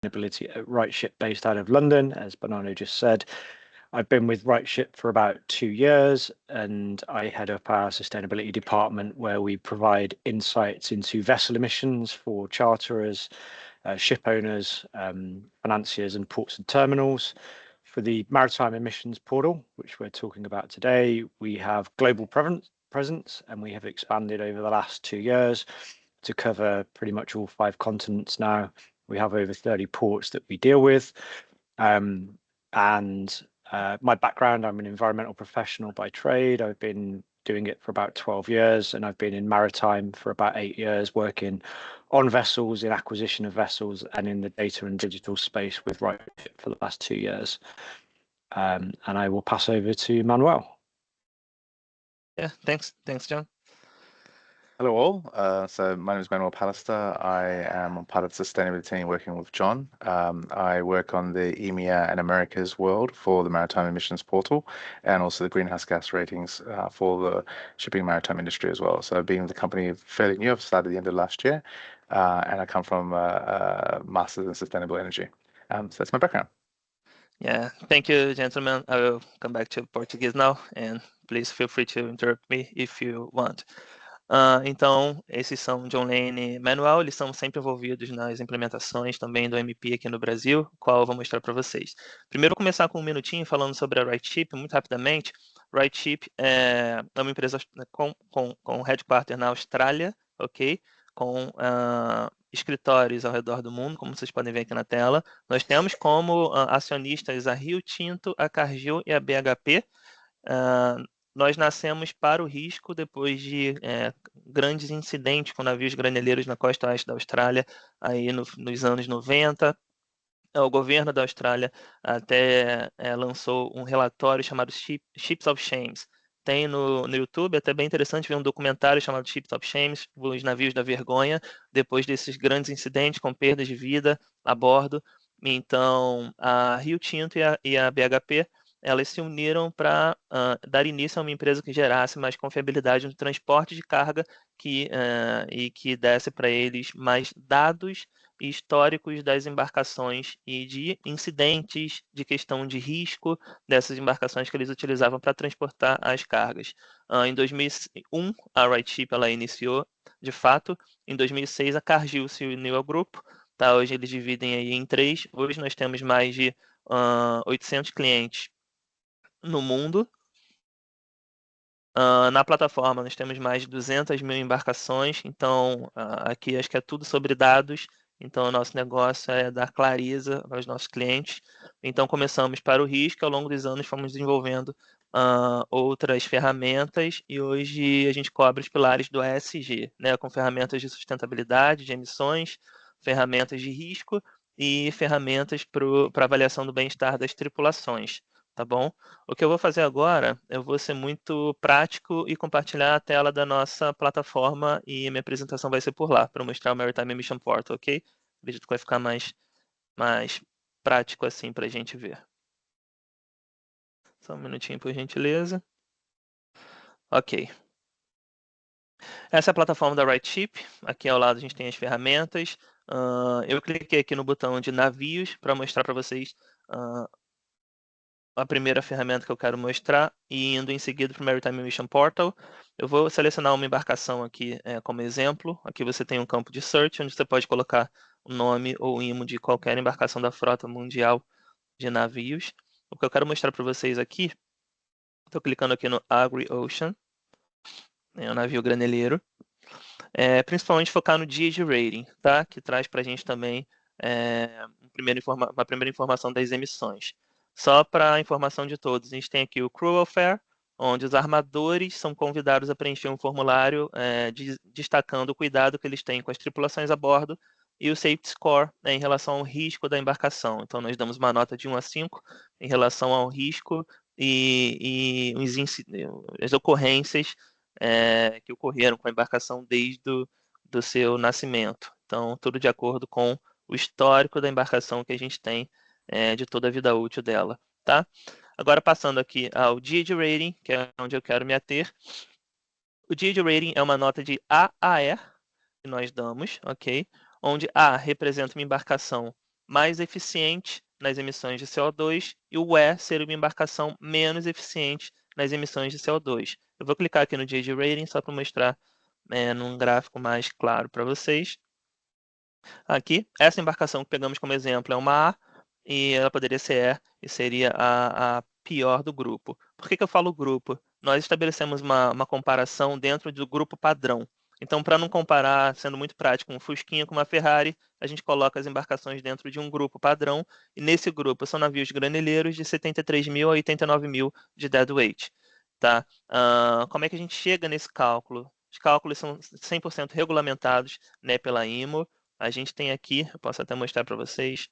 Sustainability at RightShip based out of London, as Bernardo just said. I've been with RightShip for about 2 years, and I head up our sustainability department where we provide insights into vessel emissions for charterers, ship owners, financiers, and ports and terminals. For the Maritime Emissions Portal, which we're talking about today, we have global presence, and we have expanded over the last 2 years to cover pretty much all 5 continents now. We have over 30 ports that we deal with. My background, I'm an environmental professional by trade. I've been doing it for about 12 years, and I've been in maritime for about 8 years, working on vessels, in acquisition of vessels, and in the data and digital space with RightShip for the last 2 years. And I will pass over to Manuel. Yeah, thanks, John. Hello all. So my name is Manuel Pallister. I am part of the sustainability team working with John. I work on the EMEA and Americas world for the Maritime Emissions Portal and also the greenhouse gas ratings for the shipping maritime industry as well. So being with the company fairly new, I've started at the end of last year, and I come from a Masters in Sustainable Energy. So that's my background. Yeah, thank you, gentlemen. I will come back to Portuguese now, and please feel free to interrupt me if you want. Então, esses são John Lane e Manuel, eles são sempre envolvidos nas implementações também do MP aqui no Brasil, qual eu vou mostrar para vocês. Primeiro, vou começar com um minutinho falando sobre a RightShip, muito rapidamente. RightShip é uma empresa com headquarter na Austrália, ok? Com escritórios ao redor do mundo, como vocês podem ver aqui na tela. Nós temos como acionistas a Rio Tinto, a Cargill e a BHP. Nós nascemos para o risco depois de grandes incidentes com navios graneleiros na costa oeste da Austrália, aí nos anos 90. O governo da Austrália até lançou um relatório chamado Ships of Shames. Tem no YouTube, é até bem interessante ver um documentário chamado Ships of Shames, os navios da vergonha, depois desses grandes incidentes com perdas de vida a bordo. Então, a Rio Tinto e a BHP, elas se uniram para dar início a uma empresa que gerasse mais confiabilidade no transporte de carga e que desse para eles mais dados históricos das embarcações e de incidentes de questão de risco dessas embarcações que eles utilizavam para transportar as cargas. Em 2001, a RightShip ela iniciou, de fato. Em 2006, a Cargill se uniu ao grupo. Tá? Hoje eles dividem aí em 3. Hoje nós temos mais de 800 clientes no mundo. Na plataforma nós temos mais de 200 mil embarcações, então aqui acho que é tudo sobre dados, então o nosso negócio é dar clareza aos nossos clientes. Então começamos para o risco, ao longo dos anos fomos desenvolvendo outras ferramentas e hoje a gente cobre os pilares do ESG, né, com ferramentas de sustentabilidade, de emissões, ferramentas de risco e ferramentas para avaliação do bem-estar das tripulações. Tá bom? O que eu vou fazer agora, eu vou ser muito prático e compartilhar a tela da nossa plataforma e minha apresentação vai ser por lá, para mostrar o Maritime Emission Portal, ok? Acredito que vai ficar mais prático assim para a gente ver. Só um minutinho, por gentileza. Ok. Essa é a plataforma da RightShip. Aqui ao lado a gente tem as ferramentas. Eu cliquei aqui no botão de navios para mostrar para vocês a primeira ferramenta que eu quero mostrar e indo em seguida para o Maritime Emission Portal. Eu vou selecionar uma embarcação aqui como exemplo. Aqui você tem um campo de search, onde você pode colocar o nome ou o IMO de qualquer embarcação da frota mundial de navios. O que eu quero mostrar para vocês aqui, estou clicando aqui no AgriOcean, o navio graneleiro, principalmente focar no DG Rating, tá? Que traz para a gente também uma primeira informação das emissões. Só para informação de todos, a gente tem aqui o Crew Welfare, onde os armadores são convidados a preencher um formulário destacando o cuidado que eles têm com as tripulações a bordo e o Safety Score em relação ao risco da embarcação. Então, nós damos uma nota de 1 a 5 em relação ao risco e as ocorrências que ocorreram com a embarcação desde do seu nascimento. Então, tudo de acordo com o histórico da embarcação que a gente tem de toda a vida útil dela, tá? Agora passando aqui ao DG Rating, que é onde eu quero me ater. O DG Rating é uma nota de A a E que nós damos, ok? Onde A representa uma embarcação mais eficiente nas emissões de CO2 e o E ser uma embarcação menos eficiente nas emissões de CO2. Eu vou clicar aqui no JD Rating só para mostrar num gráfico mais claro para vocês. Aqui, essa embarcação que pegamos como exemplo é uma A, e ela poderia ser E, e seria a pior do grupo. Por que eu falo grupo? Nós estabelecemos uma comparação dentro do grupo padrão. Então, para não comparar, sendo muito prático, um Fusquinha com uma Ferrari, a gente coloca as embarcações dentro de um grupo padrão, e nesse grupo são navios granelheiros de 73.000 a 89.000 de deadweight. Tá? Como é que a gente chega nesse cálculo? Os cálculos são 100% regulamentados, né, pela IMO. A gente tem aqui, eu posso até mostrar para vocês,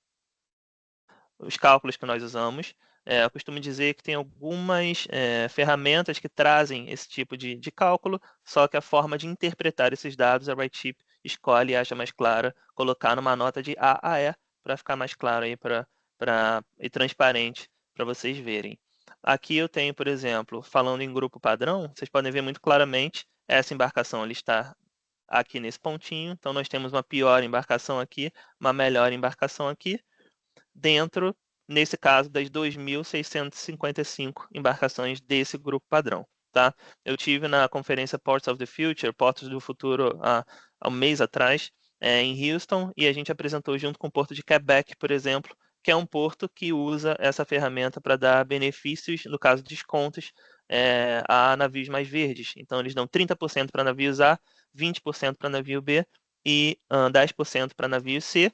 os cálculos que nós usamos. Eu costumo dizer que tem algumas ferramentas que trazem esse tipo de cálculo, só que a forma de interpretar esses dados, a RightShip escolhe e acha mais clara colocar numa nota de A a E, para ficar mais claro aí e transparente para vocês verem. Aqui eu tenho, por exemplo, falando em grupo padrão, vocês podem ver muito claramente essa embarcação ali está aqui nesse pontinho. Então, nós temos uma pior embarcação aqui, uma melhor embarcação aqui, dentro, nesse caso, das 2.655 embarcações desse grupo padrão. Tá? Eu tive na conferência Ports of the Future, Portos do Futuro, há um mês atrás, em Houston, e a gente apresentou junto com o Porto de Quebec, por exemplo, que é um porto que usa essa ferramenta para dar benefícios, no caso, descontos, a navios mais verdes. Então, eles dão 30% para navios A, 20% para navio B e 10% para navio C.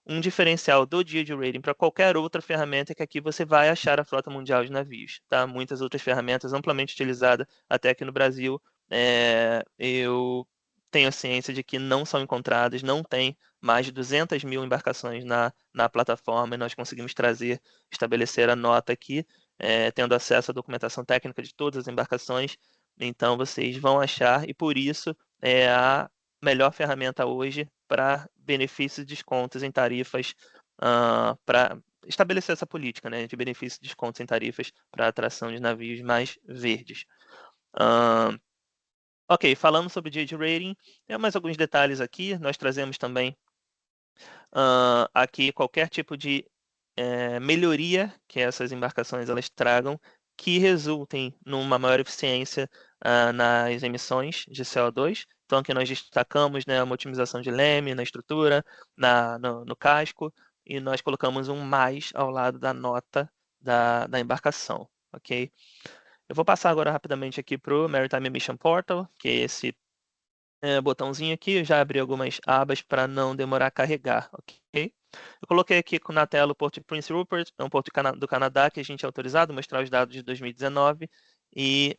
Um diferencial do Yield Rating para qualquer outra ferramenta é que aqui você vai achar a frota mundial de navios. Tá? Muitas outras ferramentas amplamente utilizadas até aqui no Brasil, eu tenho a ciência de que não são encontradas, não tem mais de 200.000 embarcações na plataforma, e nós conseguimos estabelecer a nota aqui, tendo acesso à documentação técnica de todas as embarcações. Então, vocês vão achar, e por isso é a melhor ferramenta hoje para benefícios e descontos em tarifas, para estabelecer essa política, né, de benefícios e descontos em tarifas para atração de navios mais verdes. Ok, falando sobre o Yield Rating, tem mais alguns detalhes aqui. Nós trazemos também aqui qualquer tipo de melhoria que essas embarcações elas tragam, que resultem numa maior eficiência nas emissões de CO2. Então, aqui nós destacamos, né, uma otimização de leme na estrutura, no casco, e nós colocamos um mais ao lado da nota da embarcação, ok? Eu vou passar agora rapidamente aqui para o Maritime Emission Portal, que é esse botãozinho aqui. Eu já abri algumas abas para não demorar a carregar, ok? Eu coloquei aqui na tela o porto de Prince Rupert, é um porto do Canadá que a gente é autorizado a mostrar os dados de 2019. E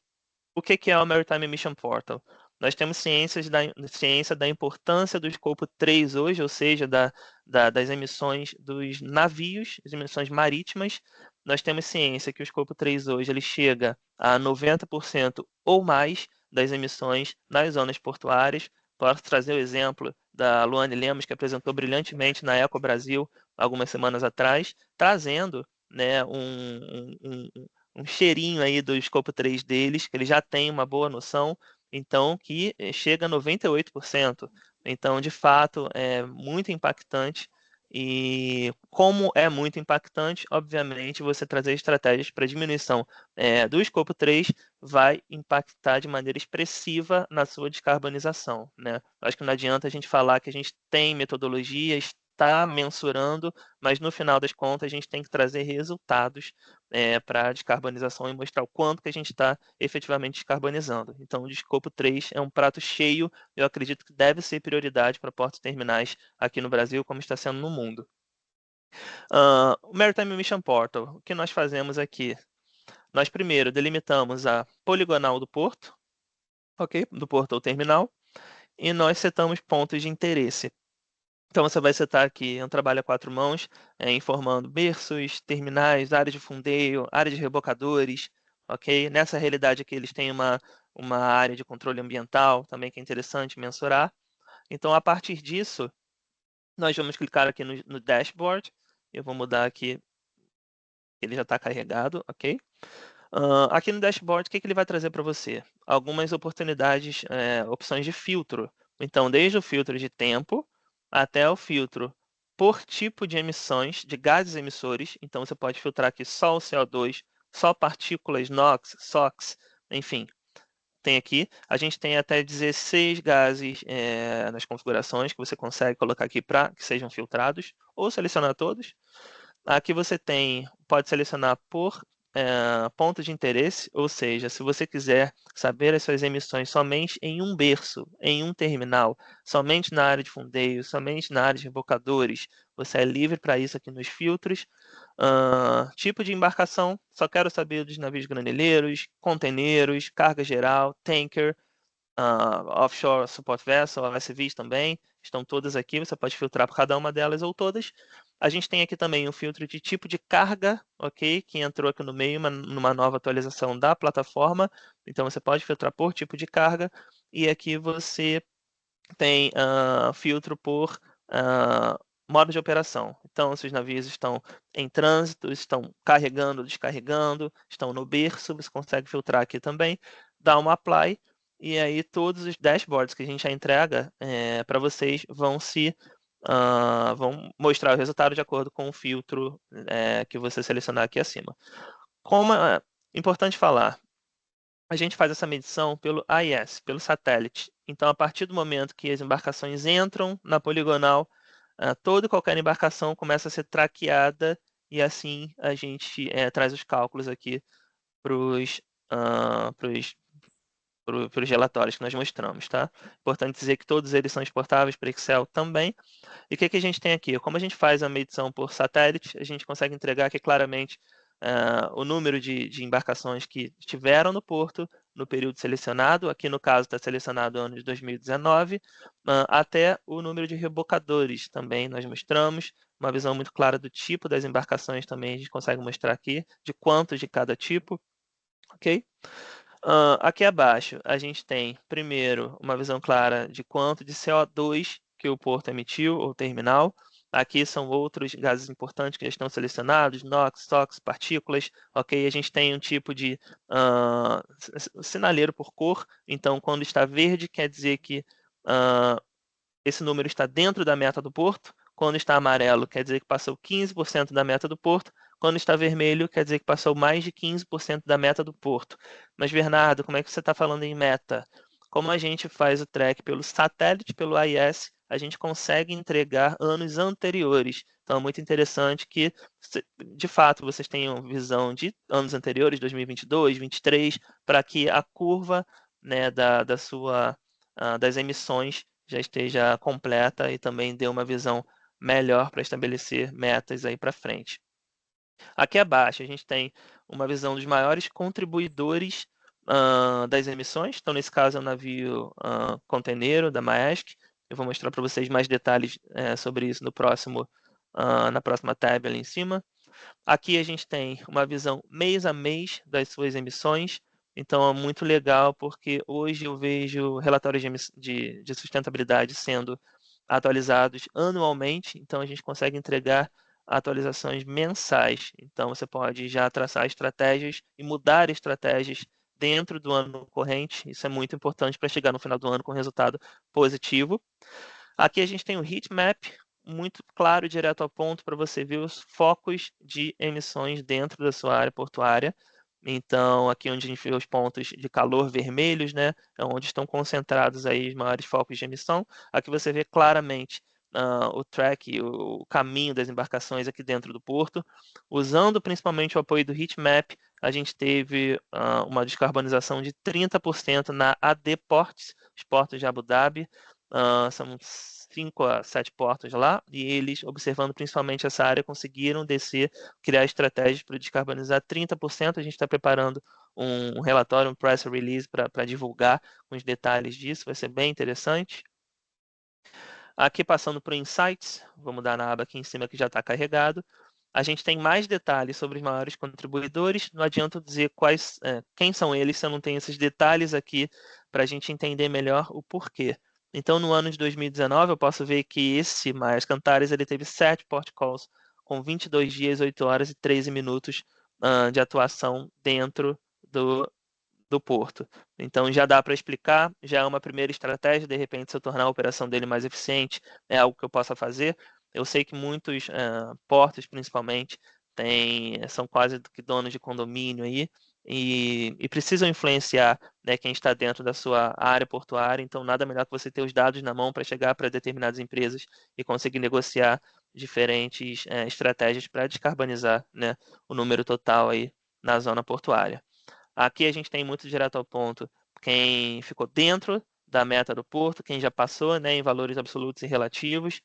o que é o Maritime Emission Portal? Nós temos ciência da importância do escopo 3 hoje, ou seja, das emissões dos navios, as emissões marítimas. Nós temos ciência que o escopo 3 hoje ele chega a 90% ou mais das emissões nas zonas portuárias. Posso trazer o exemplo da Luane Lemos, que apresentou brilhantemente na Eco Brasil algumas semanas atrás, trazendo, né, um cheirinho aí do escopo 3 deles, que eles já têm uma boa noção, então que chega a 98%. Então, de fato, é muito impactante. E como é muito impactante, obviamente, você trazer estratégias para diminuição do escopo 3 vai impactar de maneira expressiva na sua descarbonização, né? Acho que não adianta a gente falar que a gente tem metodologias, está mensurando, mas no final das contas a gente tem que trazer resultados para a descarbonização e mostrar o quanto que a gente está efetivamente descarbonizando. Então, o escopo 3 é um prato cheio, eu acredito que deve ser prioridade para portos terminais aqui no Brasil, como está sendo no mundo. O Maritime Emission Portal, o que nós fazemos aqui? Nós primeiro delimitamos a poligonal do porto, ok? Do porto ou terminal, e nós setamos pontos de interesse. Então, você vai setar aqui um trabalho a 4 mãos, informando berços, terminais, área de fundeio, área de rebocadores, ok? Nessa realidade aqui, eles têm uma área de controle ambiental, também que é interessante mensurar. Então, a partir disso, nós vamos clicar aqui no dashboard. Eu vou mudar aqui, ele já está carregado, ok? Aqui no dashboard, o que ele vai trazer para você? Algumas oportunidades, opções de filtro. Então, desde o filtro de tempo até o filtro por tipo de emissões, de gases emissores. Então, você pode filtrar aqui só o CO2, só partículas NOx, SOx, enfim. Tem aqui, a gente tem até 16 gases nas configurações que você consegue colocar aqui para que sejam filtrados, ou selecionar todos. Aqui você pode selecionar por ponto de interesse, ou seja, se você quiser saber as suas emissões somente em um berço, em um terminal, somente na área de fundeio, somente na área de rebocadores, você é livre para isso aqui nos filtros. Tipo de embarcação, só quero saber dos navios granelheiros, conteneiros, carga geral, tanker, offshore support vessel, ASVs também, estão todas aqui, você pode filtrar por cada uma delas ou todas. A gente tem aqui também um filtro de tipo de carga, ok? Que entrou aqui no meio, numa nova atualização da plataforma, então você pode filtrar por tipo de carga, e aqui você tem filtro por modo de operação. Então, se os navios estão em trânsito, estão carregando, descarregando, estão no berço, você consegue filtrar aqui também, dá uma apply, e aí todos os dashboards que a gente já entrega para vocês vão mostrar o resultado de acordo com o filtro que você selecionar aqui acima. Como é importante falar, a gente faz essa medição pelo AIS, pelo satélite. Então, a partir do momento que as embarcações entram na poligonal, toda e qualquer embarcação começa a ser traqueada e assim a gente traz os cálculos aqui para os relatórios que nós mostramos, tá? Importante dizer que todos eles são exportáveis para Excel também. E o que a gente tem aqui? Como a gente faz a medição por satélite, a gente consegue entregar aqui claramente o número de embarcações que estiveram no porto no período selecionado, aqui no caso está selecionado o ano de 2019, até o número de rebocadores também nós mostramos, uma visão muito clara do tipo das embarcações também a gente consegue mostrar aqui, de quantos de cada tipo, ok? Aqui abaixo a gente tem, primeiro, uma visão clara de quanto de CO2 que o porto emitiu, ou terminal. Aqui são outros gases importantes que já estão selecionados, NOx, SOx, partículas. Ok, a gente tem um tipo de sinaleiro por cor. Então, quando está verde, quer dizer que esse número está dentro da meta do porto. Quando está amarelo, quer dizer que passou 15% da meta do porto. Quando está vermelho, quer dizer que passou mais de 15% da meta do porto. Mas, Bernardo, como é que você está falando em meta? Como a gente faz o track pelo satélite, pelo AIS, a gente consegue entregar anos anteriores. Então, é muito interessante que, de fato, vocês tenham visão de anos anteriores, 2022, 2023, para que a curva, né, das emissões já esteja completa e também dê uma visão melhor para estabelecer metas aí para frente. Aqui abaixo a gente tem uma visão dos maiores contribuidores das emissões. Então, nesse caso, é o navio conteneiro da Maersk. Eu vou mostrar para vocês mais detalhes sobre isso na próxima tab ali em cima. Aqui a gente tem uma visão mês a mês das suas emissões. Então, é muito legal porque hoje eu vejo relatórios de sustentabilidade sendo atualizados anualmente. Então, a gente consegue entregar atualizações mensais. Então, você pode já traçar estratégias e mudar estratégias dentro do ano corrente. Isso é muito importante para chegar no final do ano com resultado positivo. Aqui a gente tem o heat map, muito claro e direto ao ponto para você ver os focos de emissões dentro da sua área portuária. Então, aqui onde a gente vê os pontos de calor vermelhos, né, é onde estão concentrados aí os maiores focos de emissão. Aqui você vê claramente o track, o caminho das embarcações aqui dentro do porto. Usando principalmente o apoio do heat map, a gente teve uma descarbonização de 30% na AD Ports, os portos de Abu Dhabi. São 5 a 7 portos lá, e eles, observando principalmente essa área, conseguiram criar estratégias para descarbonizar 30%. A gente está preparando um relatório, um press release para divulgar com os detalhes disso, vai ser bem interessante. Aqui passando para o Insights, vamos dar na aba aqui em cima que já está carregado. A gente tem mais detalhes sobre os maiores contribuidores. Não adianta dizer quem são eles se eu não tenho esses detalhes aqui para a gente entender melhor o porquê. Então, no ano de 2019, eu posso ver que esse Maersk Antares ele teve 7 port calls com 22 dias, 8 horas e 13 minutos de atuação dentro do porto. Então, já dá para explicar, já é uma primeira estratégia. De repente, se eu tornar a operação dele mais eficiente, é algo que eu possa fazer. Eu sei que muitos portos, principalmente, são quase que donos de condomínio aí, e precisam influenciar, né, quem está dentro da sua área portuária. Então, nada melhor que você ter os dados na mão para chegar para determinadas empresas e conseguir negociar diferentes estratégias para descarbonizar, né, o número total aí na zona portuária. Aqui a gente tem muito direto ao ponto quem ficou dentro da meta do porto, quem já passou, né, em valores absolutos e relativos,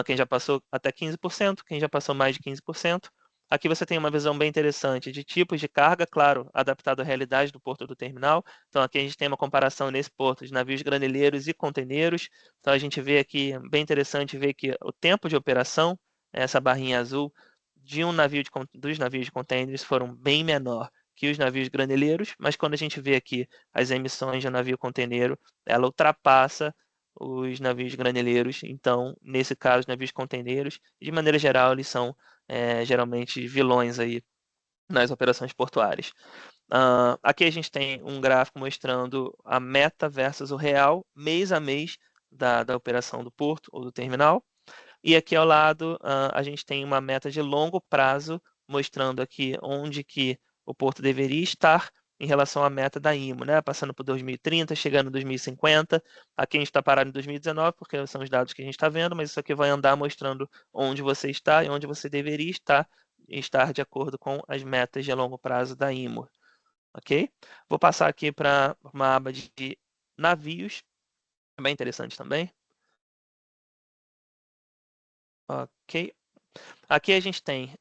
quem já passou até 15%, quem já passou mais de 15%. Aqui você tem uma visão bem interessante de tipos de carga, claro, adaptado à realidade do porto do terminal. Então aqui a gente tem uma comparação nesse porto de navios granelheiros e containeiros. Então a gente vê aqui, bem interessante ver que o tempo de operação, essa barrinha azul, dos navios de containers foram bem menor que os navios graneleiros, mas quando a gente vê aqui as emissões de um navio container, ela ultrapassa os navios graneleiros. Então, nesse caso, os navios containeiros, de maneira geral, eles são geralmente vilões aí nas operações portuárias. Aqui a gente tem um gráfico mostrando a meta versus o real, mês a mês, da operação do porto ou do terminal. E aqui ao lado, a gente tem uma meta de longo prazo, mostrando aqui onde que o porto deveria estar em relação à meta da IMO, né? Passando por 2030, chegando em 2050. Aqui a gente está parado em 2019, porque são os dados que a gente está vendo, mas isso aqui vai andar mostrando onde você está e onde você deveria estar de acordo com as metas de longo prazo da IMO. Ok? Vou passar aqui para uma aba de navios, bem interessante também. Ok. Aqui a gente tem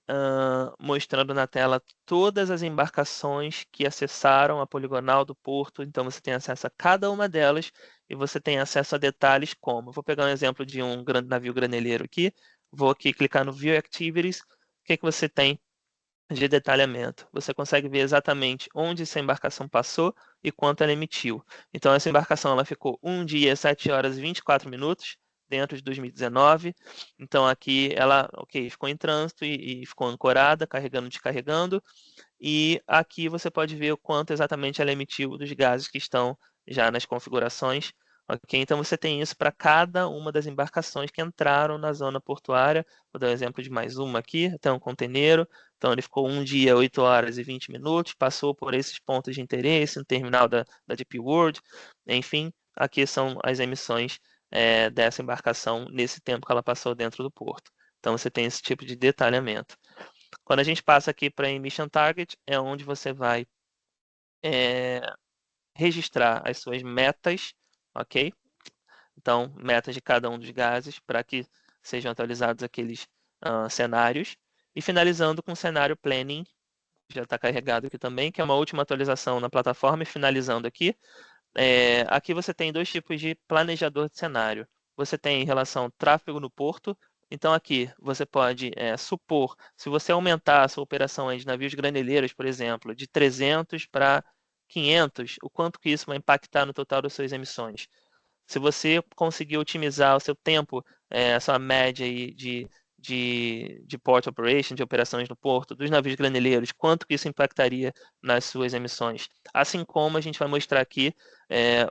mostrando na tela todas as embarcações que acessaram a poligonal do porto. Então você tem acesso a cada uma delas e você tem acesso a detalhes como. Vou pegar um exemplo de um navio granelheiro aqui. Vou aqui clicar no View Activities. O que você tem de detalhamento? Você consegue ver exatamente onde essa embarcação passou e quanto ela emitiu. Então essa embarcação ela ficou 1 dia, 7 horas e 24 minutos dentro de 2019. Então aqui ela, ficou em trânsito e ficou ancorada, carregando, descarregando. E aqui você pode ver o quanto exatamente ela emitiu dos gases que estão já nas configurações. Ok, então você tem isso para cada uma das embarcações que entraram na zona portuária. Vou dar um exemplo de mais uma aqui, até um container. Então ele ficou 1 dia, 8 horas e 20 minutos, passou por esses pontos de interesse no terminal da DP World. Enfim, aqui são as emissões dessa embarcação nesse tempo que ela passou dentro do porto. Então você tem esse tipo de detalhamento. Quando a gente passa aqui para Emission Target, é onde você vai registrar as suas metas, ok? Então, metas de cada um dos gases para que sejam atualizados aqueles cenários. E finalizando com o cenário Planning, já está carregado aqui também, que é uma última atualização na plataforma. E finalizando aqui, aqui você tem dois tipos de planejador de cenário. Você tem em relação ao tráfego no porto. Então aqui você pode supor, se você aumentar a sua operação de navios graneleiros, por exemplo, de 300 para 500, o quanto que isso vai impactar no total das suas emissões. Se você conseguir otimizar o seu tempo, a sua média aí de port operation, de operações no porto, dos navios graneleiros, quanto que isso impactaria nas suas emissões. Assim como a gente vai mostrar aqui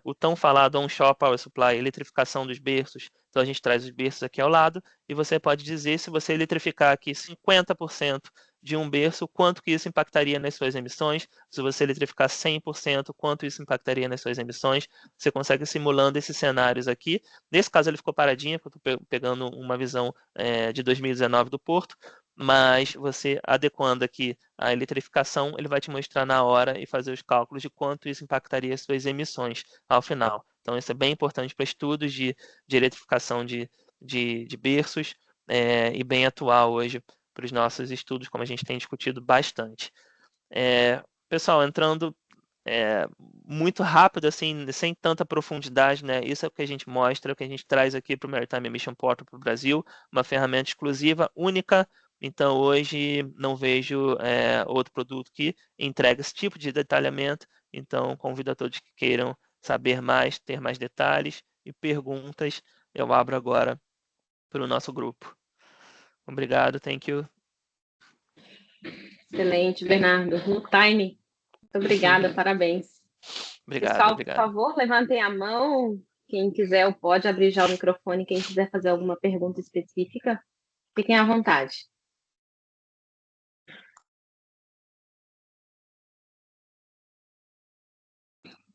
o tão falado onshore power supply, eletrificação dos berços. Então a gente traz os berços aqui ao lado e você pode dizer, se você eletrificar aqui 50% de um berço, quanto que isso impactaria nas suas emissões. Se você eletrificar 100%, quanto isso impactaria nas suas emissões. Você consegue simulando esses cenários aqui. Nesse caso ele ficou paradinho, porque eu estou pegando uma visão de 2019 do porto, mas você adequando aqui a eletrificação, ele vai te mostrar na hora e fazer os cálculos de quanto isso impactaria as suas emissões ao final. Então isso é bem importante para estudos de eletrificação de berços e bem atual hoje para os nossos estudos, como a gente tem discutido bastante. Pessoal, entrando muito rápido, assim, sem tanta profundidade, né? Isso é o que a gente mostra, o que a gente traz aqui para o Maritime Emission Portal para o Brasil, uma ferramenta exclusiva, única. Então, hoje não vejo outro produto que entrega esse tipo de detalhamento. Então, convido a todos que queiram saber mais, ter mais detalhes e perguntas. Eu abro agora para o nosso grupo. Obrigado, thank you. Excelente, Bernardo. No time. Muito obrigada, parabéns. Obrigado, Pessoal, obrigado. por favor, levantem a mão. Quem quiser pode abrir já o microfone, quem quiser fazer alguma pergunta específica. Fiquem à vontade.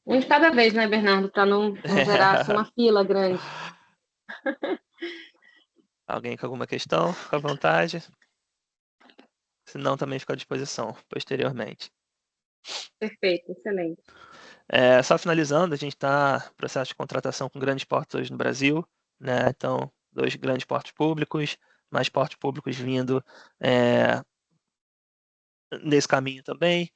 Um de cada vez, né, Bernardo? Para não gerar assim, uma fila grande. Alguém com alguma questão? Fica à vontade. Se não, também fica à disposição posteriormente. Perfeito, excelente. Só finalizando, a gente está em processo de contratação com grandes portos no Brasil, né? Então, 2 grandes portos públicos, mais portos públicos vindo nesse caminho também.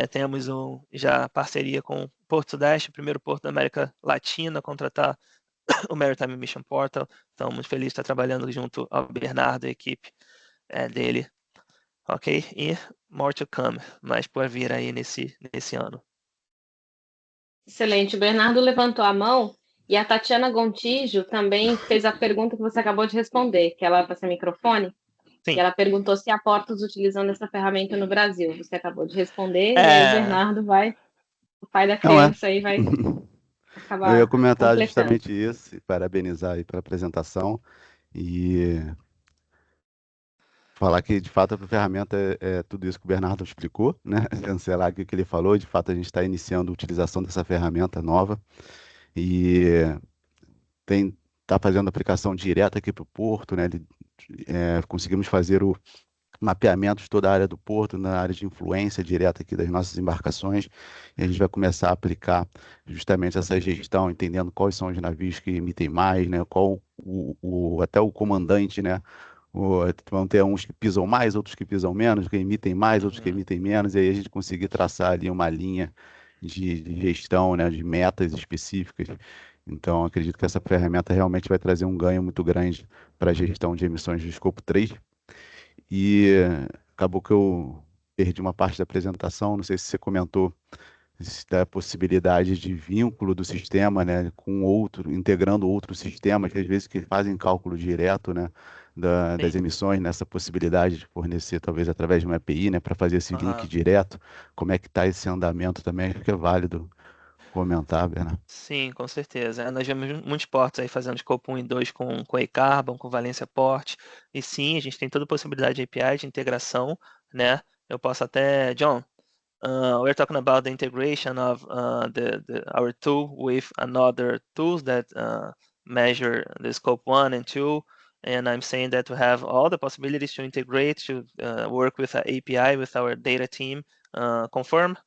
Temos já parceria com o Porto Sudeste, o primeiro porto da América Latina a contratar o Maritime Mission Portal. Então, muito feliz de estar trabalhando junto ao Bernardo e a equipe dele. Ok? E more to come, mais por vir aí nesse ano. Excelente. O Bernardo levantou a mão e a Tatiana Gontijo também fez a pergunta que você acabou de responder, que ela vai sem microfone. Sim. E ela perguntou se há portos utilizando essa ferramenta no Brasil. Você acabou de responder, e aí o Bernardo vai, o pai da criança aí vai acabar Eu ia comentar completando. justamente isso, e parabenizar aí pela apresentação e falar que, de fato, a ferramenta é tudo isso que o Bernardo explicou, né? Cancelar aqui o que ele falou. De fato, a gente está iniciando a utilização dessa ferramenta nova e está fazendo aplicação direta aqui para o porto, né? Conseguimos fazer o mapeamento de toda a área do porto, na área de influência direta aqui das nossas embarcações, e a gente vai começar a aplicar justamente essa gestão, entendendo quais são os navios que emitem mais, né? Qual até o comandante, né? Vão ter uns que pisam mais, outros que pisam menos, que emitem mais, outros que emitem menos, e aí a gente conseguir traçar ali uma linha de gestão, né? De metas específicas. Então, acredito que essa ferramenta realmente vai trazer um ganho muito grande para a gestão de emissões de escopo 3. E acabou que eu perdi uma parte da apresentação, não sei se você comentou da possibilidade de vínculo do sistema, né, com outro, integrando outros sistemas, que às vezes que fazem cálculo direto, né, das emissões, nessa possibilidade de fornecer, talvez através de uma API, né, para fazer esse link direto. Como é que está esse andamento também? Acho que é válido comentar, Bernardo. Sim, com certeza. Nós vemos muitos portos aí fazendo Scope 1 e 2 com eCarbon, com Valência Port. E sim, a gente tem toda a possibilidade de API, de integração, né? Eu posso até, John, we're talking about the integration of our tool with another tools that measure the Scope 1 and 2. And I'm saying that we have all the possibilities to integrate, to work with an API with our data team. Confirm?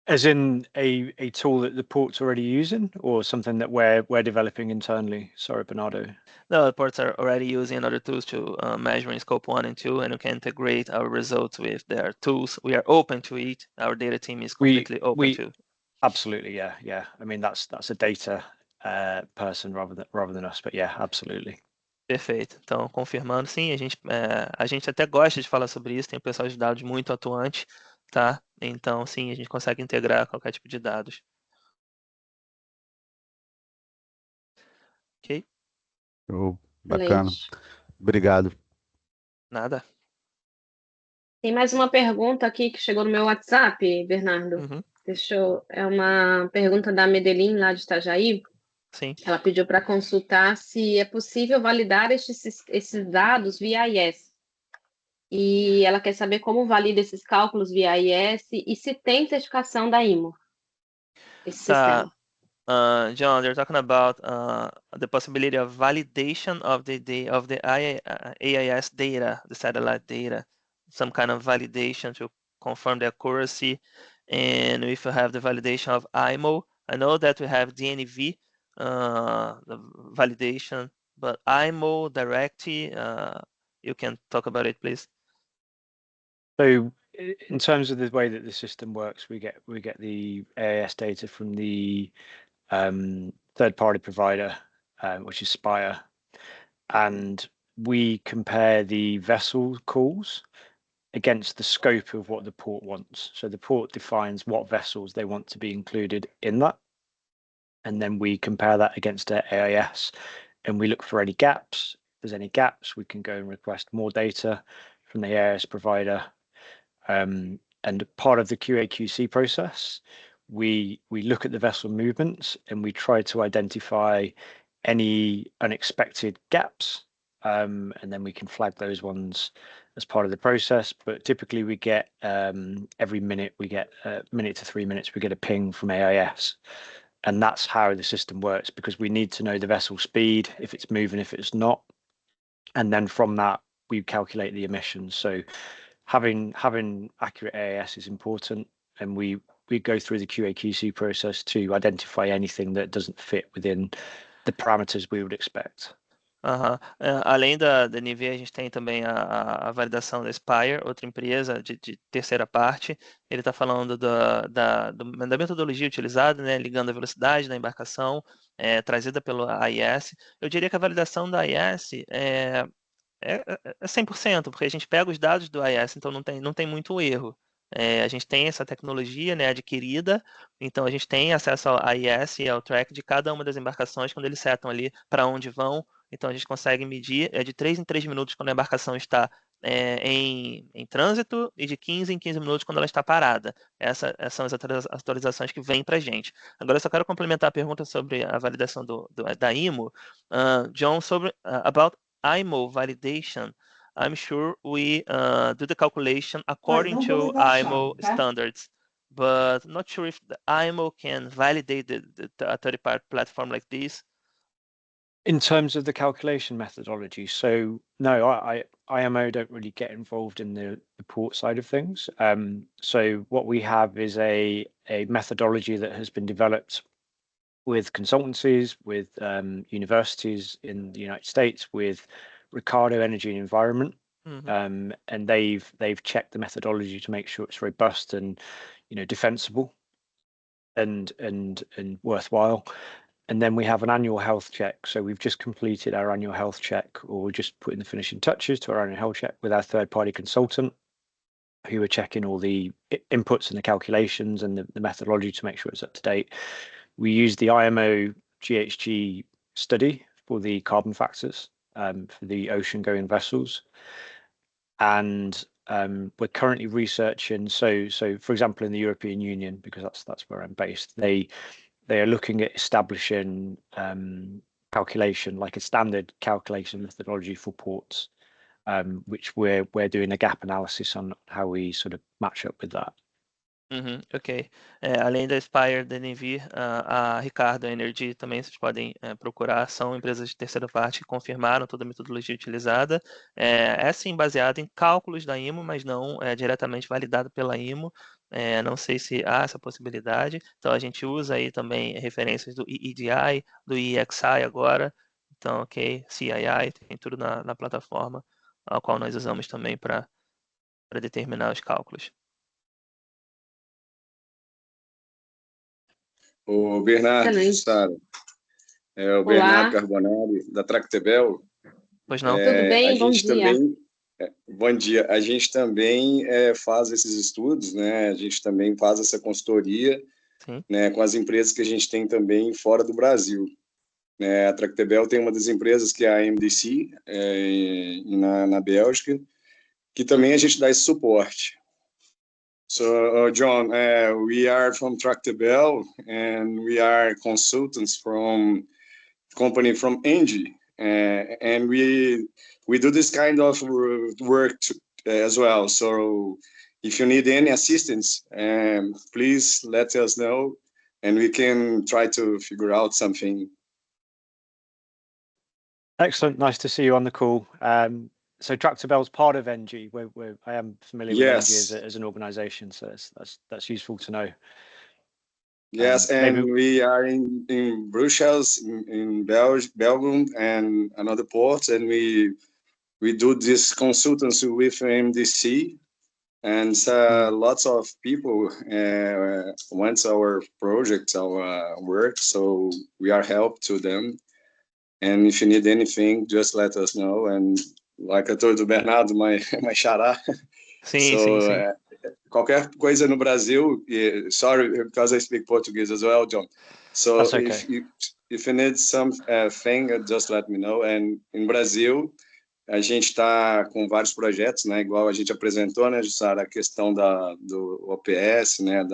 As in a tool that the port's already using, or something that we're developing internally? Sorry, Bernardo. No, the ports are already using other tools to measure in Scope 1 and 2, and we can integrate our results with their tools. We are open to it. Our data team is completely open to. Absolutely, yeah. I mean, that's a data person rather than us, but yeah, absolutely. Perfeito. Então, confirmando, sim, a gente até gosta de falar sobre isso, tem um pessoal de dados muito atuante, tá? Então, sim, a gente consegue integrar qualquer tipo de dados. Ok? Bacana. Excelente. Obrigado. Nada. Tem mais uma pergunta aqui que chegou no meu WhatsApp, Bernardo. É uma pergunta da Medellín, lá de Itajaí. Sim. Ela pediu para consultar se é possível validar esses dados via IS. E ela quer saber como valida esses cálculos via IS e se tem certificação da IMO, esse sistema. John, they're talking about the possibility of validation of the AIS data, the satellite data, some kind of validation to confirm the accuracy. And if you have the validation of IMO, I know that we have DNV, the validation, but IMO directly, you can talk about it, please. So, in terms of the way that the system works, we get the AIS data from the third-party provider, which is Spire, and we compare the vessel calls against the scope of what the port wants. So the port defines what vessels they want to be included in that, and then we compare that against their AIS, and we look for any gaps. If there's any gaps, we can go and request more data from the AIS provider. And part of the QA/QC process, we look at the vessel movements and we try to identify any unexpected gaps, and then we can flag those ones as part of the process. But typically we get every minute minute to 3 minutes we get a ping from AIS, and that's how the system works, because we need to know the vessel speed, if it's moving, if it's not, and then from that we calculate the emissions. So having accurate AIS is important, and we go through the QA/QC process to identify anything that doesn't fit within the parameters we would expect. Além da NV, a gente tem também a validação da Spire, outra empresa de terceira parte. Ele está falando da metodologia utilizada, né, ligando a velocidade da embarcação, trazida pelo AIS. Eu diria que a validação da AIS é 100%, porque a gente pega os dados do AIS, então não tem muito erro. A gente tem essa tecnologia, né, adquirida, então a gente tem acesso ao AIS e ao track de cada uma das embarcações quando eles setam ali para onde vão. Então a gente consegue medir de 3 em 3 minutos quando a embarcação está em trânsito, e de 15 em 15 minutos quando ela está parada. Essas são as atualizações que vêm para a gente. Agora eu só quero complementar a pergunta sobre a validação da IMO. John, sobre about IMO validation, I'm sure we do the calculation according to IMO standards, but not sure if the IMO can validate a third-party platform like this. In terms of the calculation methodology, so no, IMO don't really get involved in the port side of things. So what we have is a methodology that has been developed with consultancies, with universities in the United States, with Ricardo Energy and Environment, and they've checked the methodology to make sure it's robust and defensible and worthwhile. And then we have an annual health check. So we've just completed our annual health check, or we're just putting the finishing touches to our annual health check with our third-party consultant, who are checking all the inputs and the calculations and the methodology to make sure it's up to date. We use the IMO GHG study for the carbon factors for the ocean-going vessels, and we're currently researching. So for example, in the European Union, because that's where I'm based, they are looking at establishing calculation, like a standard calculation methodology for ports, which we're doing a gap analysis on how we sort of match up with that. Ok. Além da Spire, da NV, a Ricardo Energy também vocês podem procurar, são empresas de terceira parte que confirmaram toda a metodologia utilizada. É sim baseada em cálculos da IMO, mas não é diretamente validada pela IMO. Não sei se há essa possibilidade. Então a gente usa aí também referências do EEDI, do EEXI agora. Então, ok, CII, tem tudo na plataforma, a qual nós usamos também para determinar os cálculos. O Bernardo, Sara, o Bernardo Carbonari, da Tractebel. Pois não? Tudo bem? Bom dia. Também, bom dia. A gente também faz esses estudos, né? A gente também faz essa consultoria, né, com as empresas que a gente tem também fora do Brasil. A Tractebel tem uma das empresas que é a MDC, na Bélgica, que também a gente dá esse suporte. So, John, we are from Tractebel, and we are consultants from company from Engie, and we do this kind of work as well. So, if you need any assistance, please let us know, and we can try to figure out something. Excellent. Nice to see you on the call. So Tractebel is part of Engie. I am familiar with Engie as an organization, so that's useful to know. Yes, and we are in Brussels, in Belgium, and another port, and we do this consultancy with MDC, and lots of people want our project, our work, so we are help to them. And if you need anything, just let us know. And like I told you, Bernardo, my xará. Sim. Qualquer coisa no Brasil, sorry, because I speak Portuguese as well, John. So that's okay. if you need something, just let me know. And in Brasil, a gente está com vários projetos, né? Igual a gente apresentou, né, Jussara, a questão do OPS, né?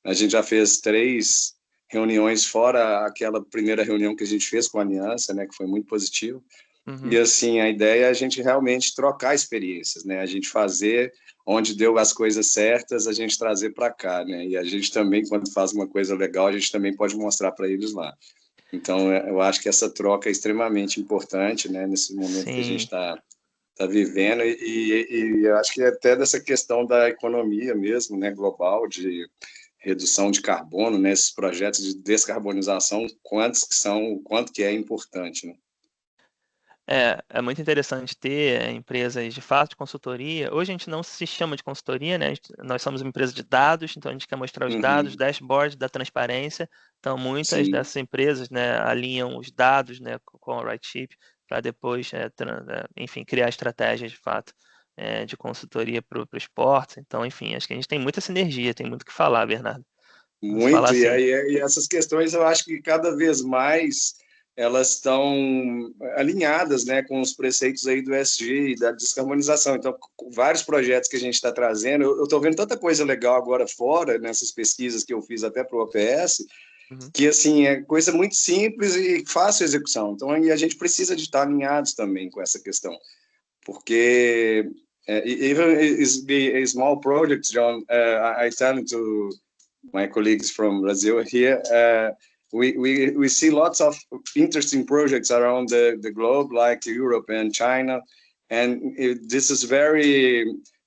A gente já fez 3 reuniões fora aquela primeira reunião que a gente fez com a Aliança, né, que foi muito positivo. E assim, a ideia é a gente realmente trocar experiências, né? A gente fazer onde deu as coisas certas, a gente trazer para cá, né? E a gente também, quando faz uma coisa legal, a gente também pode mostrar para eles lá. Então, eu acho que essa troca é extremamente importante, né? Nesse momento que a gente está vivendo, e eu acho que até dessa questão da economia mesmo, né? Global, de redução de carbono, né? Esses projetos de descarbonização, quanto que é importante, né? É muito interessante ter empresas de fato de consultoria. Hoje a gente não se chama de consultoria, né? Nós somos uma empresa de dados, então a gente quer mostrar os dados, dashboard da transparência. Então muitas dessas empresas, né, alinham os dados, né, com a Rightship para depois, enfim, criar estratégias de fato de consultoria para o esporte. Então, enfim, acho que a gente tem muita sinergia, tem muito o que falar, Bernardo. Vamos Muito, falar assim. e essas questões eu acho que cada vez mais elas estão alinhadas, né, com os preceitos aí do ESG e da descarbonização. Então, vários projetos que a gente está trazendo, eu estou vendo tanta coisa legal agora fora, nessas pesquisas que eu fiz até para o OPS, que, assim, é coisa muito simples e fácil execução. Então, e a gente precisa de estar alinhados também com essa questão, porque even small projects, John, I tell to my colleagues from Brazil here, we see lots of interesting projects around the globe, like Europe and China, and this is very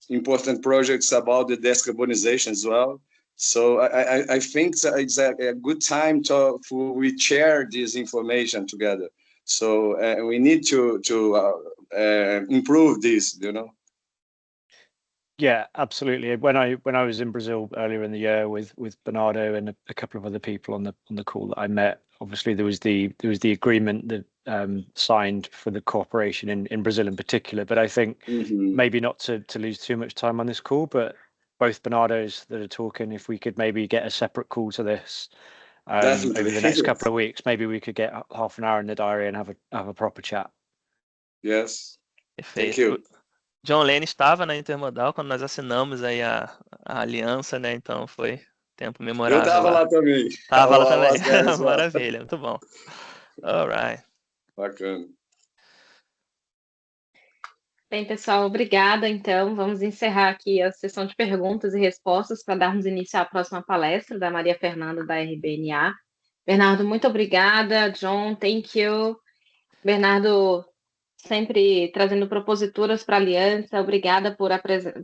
important projects about the decarbonization as well. So I think it's a good time we share this information together. So we need to improve this, you know. Yeah, absolutely. When I was in Brazil earlier in the year with Bernardo and a couple of other people on the call that I met, obviously there was the agreement that signed for the cooperation in Brazil in particular. But I think maybe not to lose too much time on this call, but both Bernardos that are talking, if we could maybe get a separate call to this over the next couple of weeks, maybe we could get half an hour in the diary and have a proper chat. Yes. Thank you. John Lane estava na Intermodal quando nós assinamos aí a aliança, né? Então foi tempo memorável. Eu estava lá também. Estava lá também. Maravilha, muito bom. All right. Bacana. Bem, pessoal, obrigada. Então, vamos encerrar aqui a sessão de perguntas e respostas para darmos início à próxima palestra da Maria Fernanda, da RBNA. Bernardo, muito obrigada. John, thank you. Bernardo, sempre trazendo proposituras para a Aliança. Obrigada por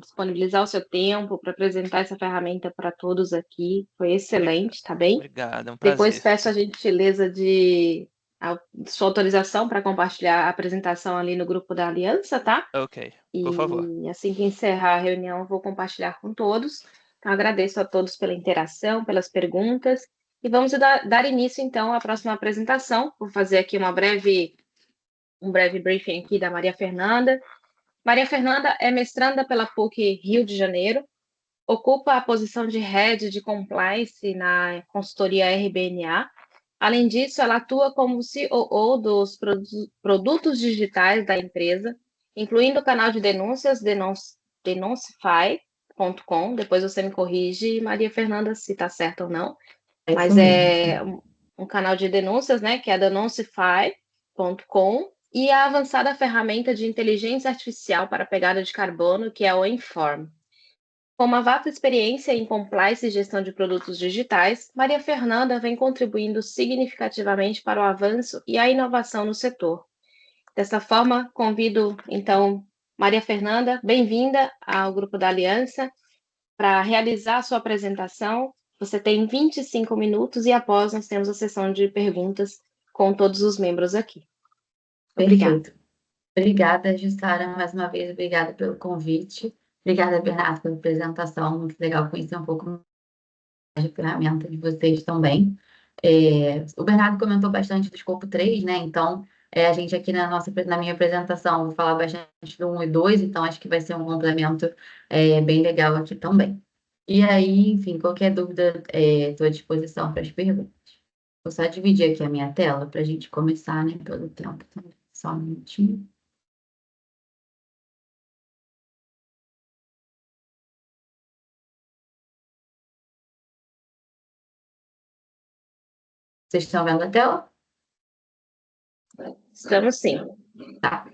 disponibilizar o seu tempo para apresentar essa ferramenta para todos aqui. Foi excelente, tá bem? Obrigado, é um prazer. Depois peço a gentileza de sua autorização para compartilhar a apresentação ali no grupo da Aliança, tá? Ok, por favor. E assim que encerrar a reunião, eu vou compartilhar com todos. Então, agradeço a todos pela interação, pelas perguntas. E vamos dar início, então, à próxima apresentação. Vou fazer aqui um breve briefing aqui da Maria Fernanda. Maria Fernanda é mestranda pela PUC Rio de Janeiro, ocupa a posição de Head de Compliance na consultoria RBNA. Além disso, ela atua como COO dos produtos digitais da empresa, incluindo o canal de denúncias Denoncify.com. Depois você me corrige, Maria Fernanda, se está certo ou não. Mas é um canal de denúncias, né, que é Denoncify.com, e a avançada ferramenta de inteligência artificial para pegada de carbono, que é o Inform. Com uma vasta experiência em compliance e gestão de produtos digitais, Maria Fernanda vem contribuindo significativamente para o avanço e a inovação no setor. Dessa forma, convido, então, Maria Fernanda, bem-vinda ao Grupo da Aliança, para realizar a sua apresentação. Você tem 25 minutos e após nós temos a sessão de perguntas com todos os membros aqui. Perfeito. Obrigada, Jussara, mais uma vez, obrigada pelo convite. Obrigada, Bernardo, pela apresentação. Muito legal conhecer um pouco mais da ferramenta de vocês também. O Bernardo comentou bastante do escopo 3, né? Então, a gente aqui na minha apresentação, vou falar bastante do 1 e 2, então acho que vai ser um complemento bem legal aqui também. E aí, enfim, qualquer dúvida, estou à disposição para as perguntas. Vou só dividir aqui a minha tela para a gente começar, né, pelo tempo. Só um minutinho. Vocês estão vendo a tela? Estamos sim. Tá,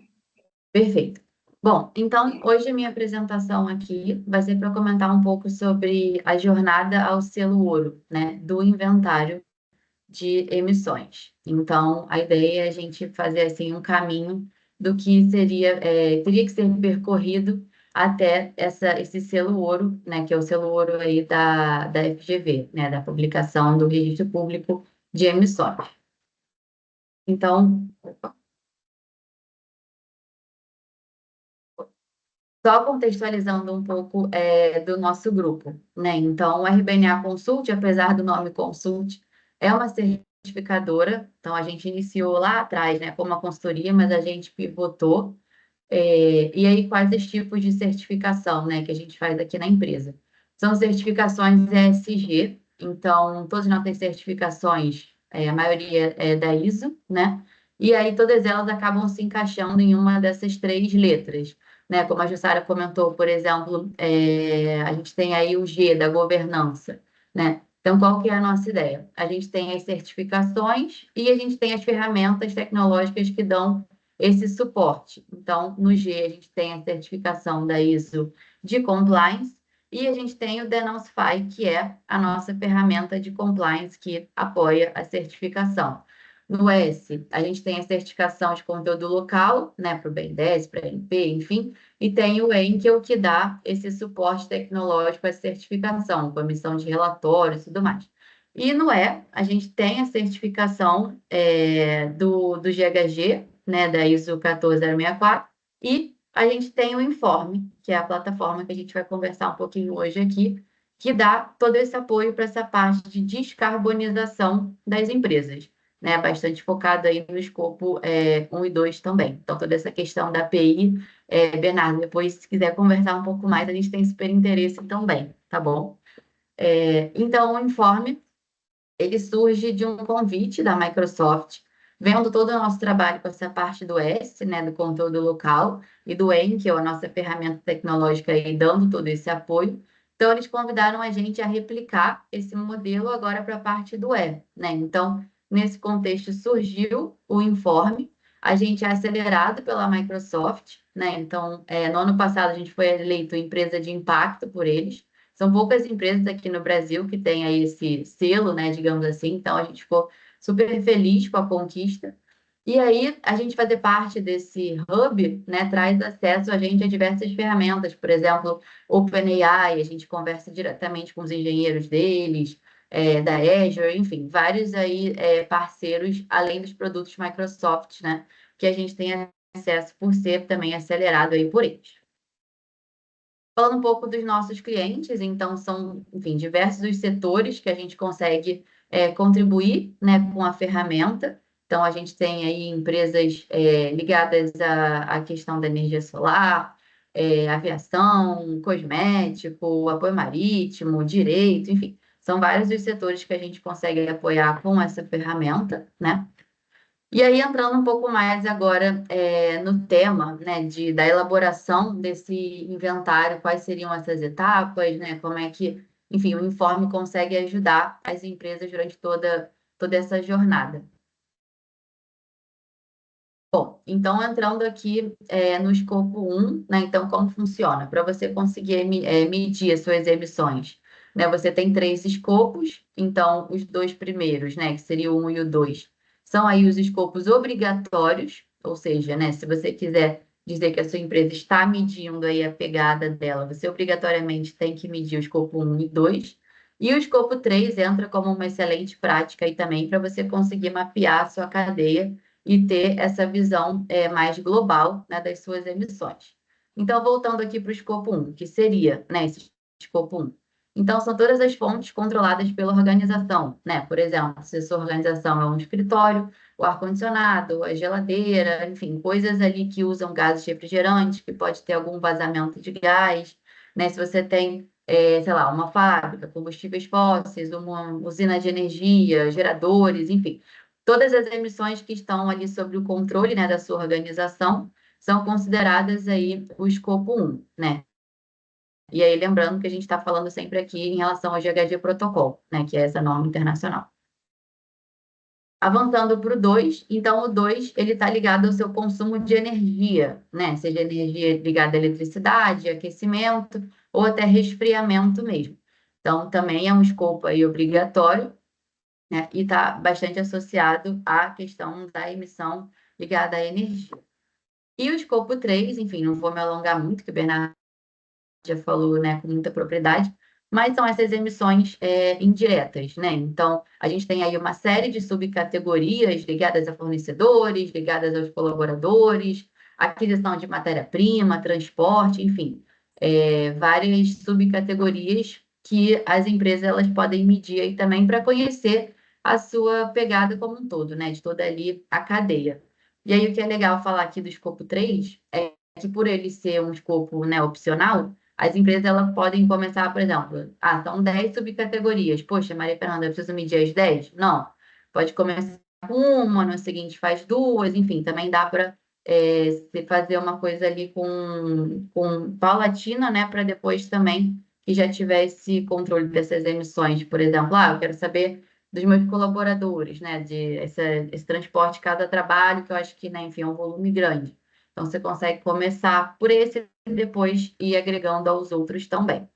perfeito. Bom, então, hoje a minha apresentação aqui vai ser para comentar um pouco sobre a jornada ao selo ouro, né, do inventário de emissões. Então, a ideia é a gente fazer, assim, um caminho do que seria, teria que ser percorrido até esse selo ouro, né, que é o selo ouro aí da FGV, né, da publicação do Registro Público de Emissões. Então, só contextualizando um pouco do nosso grupo, né? Então, o RBNA Consult, apesar do nome Consult, é uma certificadora. Então, a gente iniciou lá atrás, né, como uma consultoria, mas a gente pivotou. E aí, quais os tipos de certificação, né, que a gente faz aqui na empresa? São certificações ESG. Então, todas as nossas certificações, a maioria é da ISO, né? E aí, todas elas acabam se encaixando em uma dessas três letras, né? Como a Jussara comentou, por exemplo, a gente tem aí o G da governança, né? Então, qual que é a nossa ideia? A gente tem as certificações e a gente tem as ferramentas tecnológicas que dão esse suporte. Então, no G, a gente tem a certificação da ISO de compliance e a gente tem o Denounceify, que é a nossa ferramenta de compliance que apoia a certificação. No S, a gente tem a certificação de conteúdo local, né, para o BNDES, para a ANP, enfim, e tem o EN, que é o que dá esse suporte tecnológico à certificação, com emissão de relatórios e tudo mais. E no E, a gente tem a certificação do GHG, né, da ISO 14064, e a gente tem o Informe, que é a plataforma que a gente vai conversar um pouquinho hoje aqui, que dá todo esse apoio para essa parte de descarbonização das empresas, né, bastante focado aí no escopo 1 e 2 também. Então, toda essa questão da API, Bernardo, depois, se quiser conversar um pouco mais, a gente tem super interesse também, tá bom? Então, o Informe, ele surge de um convite da Microsoft, vendo todo o nosso trabalho com essa parte do S, né, do conteúdo local, e do EN, que é a nossa ferramenta tecnológica aí, dando todo esse apoio. Então, eles convidaram a gente a replicar esse modelo agora para a parte do E, né? Então, nesse contexto, surgiu o Informe, a gente é acelerado pela Microsoft, né? Então, no ano passado, a gente foi eleito empresa de impacto por eles. São poucas empresas aqui no Brasil que têm aí esse selo, né, digamos assim, então a gente ficou super feliz com a conquista. E aí, a gente fazer parte desse hub, né, traz acesso a gente a diversas ferramentas, por exemplo, OpenAI, a gente conversa diretamente com os engenheiros deles, da Azure, enfim, vários aí parceiros, além dos produtos Microsoft, né, que a gente tem acesso por ser também acelerado aí por eles. Falando um pouco dos nossos clientes, então são, enfim, diversos os setores que a gente consegue contribuir, né, com a ferramenta. Então, a gente tem aí empresas ligadas à questão da energia solar, aviação, cosmético, apoio marítimo, direito, enfim. São vários os setores que a gente consegue apoiar com essa ferramenta, né? E aí, entrando um pouco mais agora no tema, né, da elaboração desse inventário, quais seriam essas etapas, né, como é que, enfim, o Informe consegue ajudar as empresas durante toda essa jornada. Bom, então, entrando aqui no escopo 1, né, então, como funciona? Para você conseguir medir as suas emissões, né, você tem 3 escopos, então, os 2 primeiros, né, que seria o 1 e o 2, são aí os escopos obrigatórios, ou seja, né, se você quiser dizer que a sua empresa está medindo aí a pegada dela, você obrigatoriamente tem que medir o escopo 1 e 2, e o escopo 3 entra como uma excelente prática aí também para você conseguir mapear a sua cadeia e ter essa visão mais global, né, das suas emissões. Então, voltando aqui para o escopo 1, que seria, né, esse escopo 1. Então, são todas as fontes controladas pela organização, né? Por exemplo, se a sua organização é um escritório, o ar-condicionado, a geladeira, enfim, coisas ali que usam gases refrigerantes, que pode ter algum vazamento de gás, né? Se você tem, sei lá, uma fábrica, combustíveis fósseis, uma usina de energia, geradores, enfim, todas as emissões que estão ali sob o controle, né, da sua organização são consideradas aí o escopo 1, né? E aí, lembrando que a gente está falando sempre aqui em relação ao GHG Protocol, né, que é essa norma internacional. Avançando para o 2, então o 2 ele está ligado ao seu consumo de energia, né? Seja energia ligada à eletricidade, aquecimento ou até resfriamento mesmo. Então, também é um escopo aí obrigatório, né? E está bastante associado à questão da emissão ligada à energia. E o escopo 3, enfim, não vou me alongar muito, que o Bernardo já falou, né, com muita propriedade, mas são essas emissões indiretas, né? Então, a gente tem aí uma série de subcategorias ligadas a fornecedores, ligadas aos colaboradores, aquisição de matéria-prima, transporte, enfim, várias subcategorias que as empresas elas podem medir aí também para conhecer a sua pegada como um todo, né? De toda ali a cadeia. E aí, o que é legal falar aqui do escopo 3 é que por ele ser um escopo, né, opcional, as empresas elas podem começar, por exemplo, são 10 subcategorias. Poxa, Maria Fernanda, eu preciso medir as 10? Não. Pode começar com uma, no seguinte faz duas, enfim, também dá para fazer uma coisa ali com paulatina, né, para depois também que já tiver esse controle dessas emissões. Por exemplo, eu quero saber dos meus colaboradores, né, esse transporte cada trabalho, que eu acho que, né, enfim, é um volume grande. Então, você consegue começar por esse e depois ir agregando aos outros também.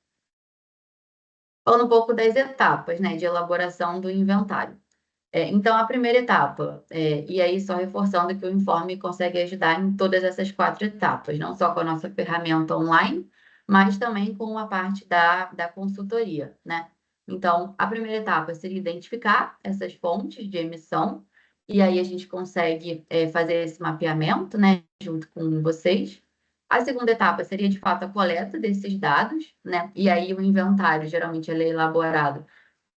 Falando um pouco das etapas, né, de elaboração do inventário. Então, a primeira etapa, e aí só reforçando que o Informe consegue ajudar em todas essas 4 etapas, não só com a nossa ferramenta online, mas também com a parte da consultoria, né? Então, a primeira etapa seria identificar essas fontes de emissão, e aí a gente consegue fazer esse mapeamento, né, junto com vocês. A segunda etapa seria, de fato, a coleta desses dados, né? E aí o inventário, geralmente, ele é elaborado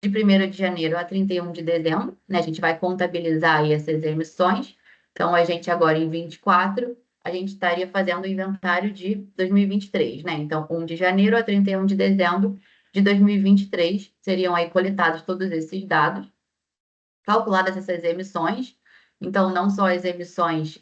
de 1º de janeiro a 31 de dezembro, né? A gente vai contabilizar aí essas emissões. Então, a gente agora, em 24, a gente estaria fazendo o inventário de 2023, né? Então, 1 de janeiro a 31 de dezembro de 2023, seriam aí coletados todos esses dados, calculadas essas emissões. Então, não só as emissões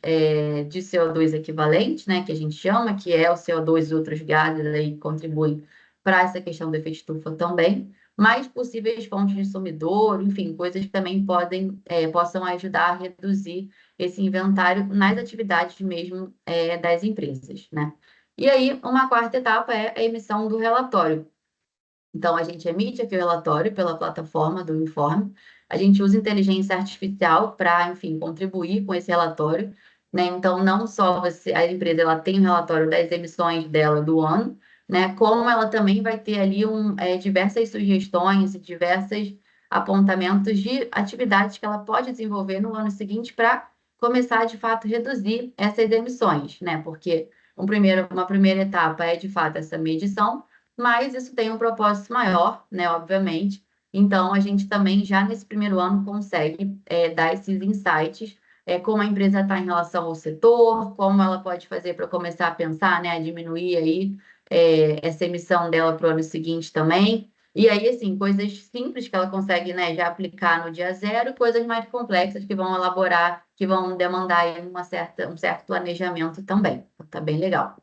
de CO2 equivalentes, né, que a gente chama, que é o CO2 e outros gases aí que contribuem para essa questão do efeito estufa também, mas possíveis fontes de sumidouro, enfim, coisas que também possam ajudar a reduzir esse inventário nas atividades mesmo das empresas, né? E aí, uma quarta etapa é a emissão do relatório. Então, a gente emite aqui o relatório pela plataforma do Informe, a gente usa inteligência artificial para, enfim, contribuir com esse relatório, né? Então, não só a empresa ela tem o relatório das emissões dela do ano, né? Como ela também vai ter ali diversas sugestões, diversos apontamentos de atividades que ela pode desenvolver no ano seguinte para começar, de fato, reduzir essas emissões, né? Porque uma primeira etapa é, de fato, essa medição, mas isso tem um propósito maior, né, obviamente. Então, a gente também, já nesse primeiro ano, consegue dar esses insights, como a empresa está em relação ao setor, como ela pode fazer para começar a pensar, né, a diminuir aí essa emissão dela para o ano seguinte também. E aí, assim, coisas simples que ela consegue, né, já aplicar no dia zero, coisas mais complexas que vão elaborar, que vão demandar aí um certo planejamento também. Tá bem legal.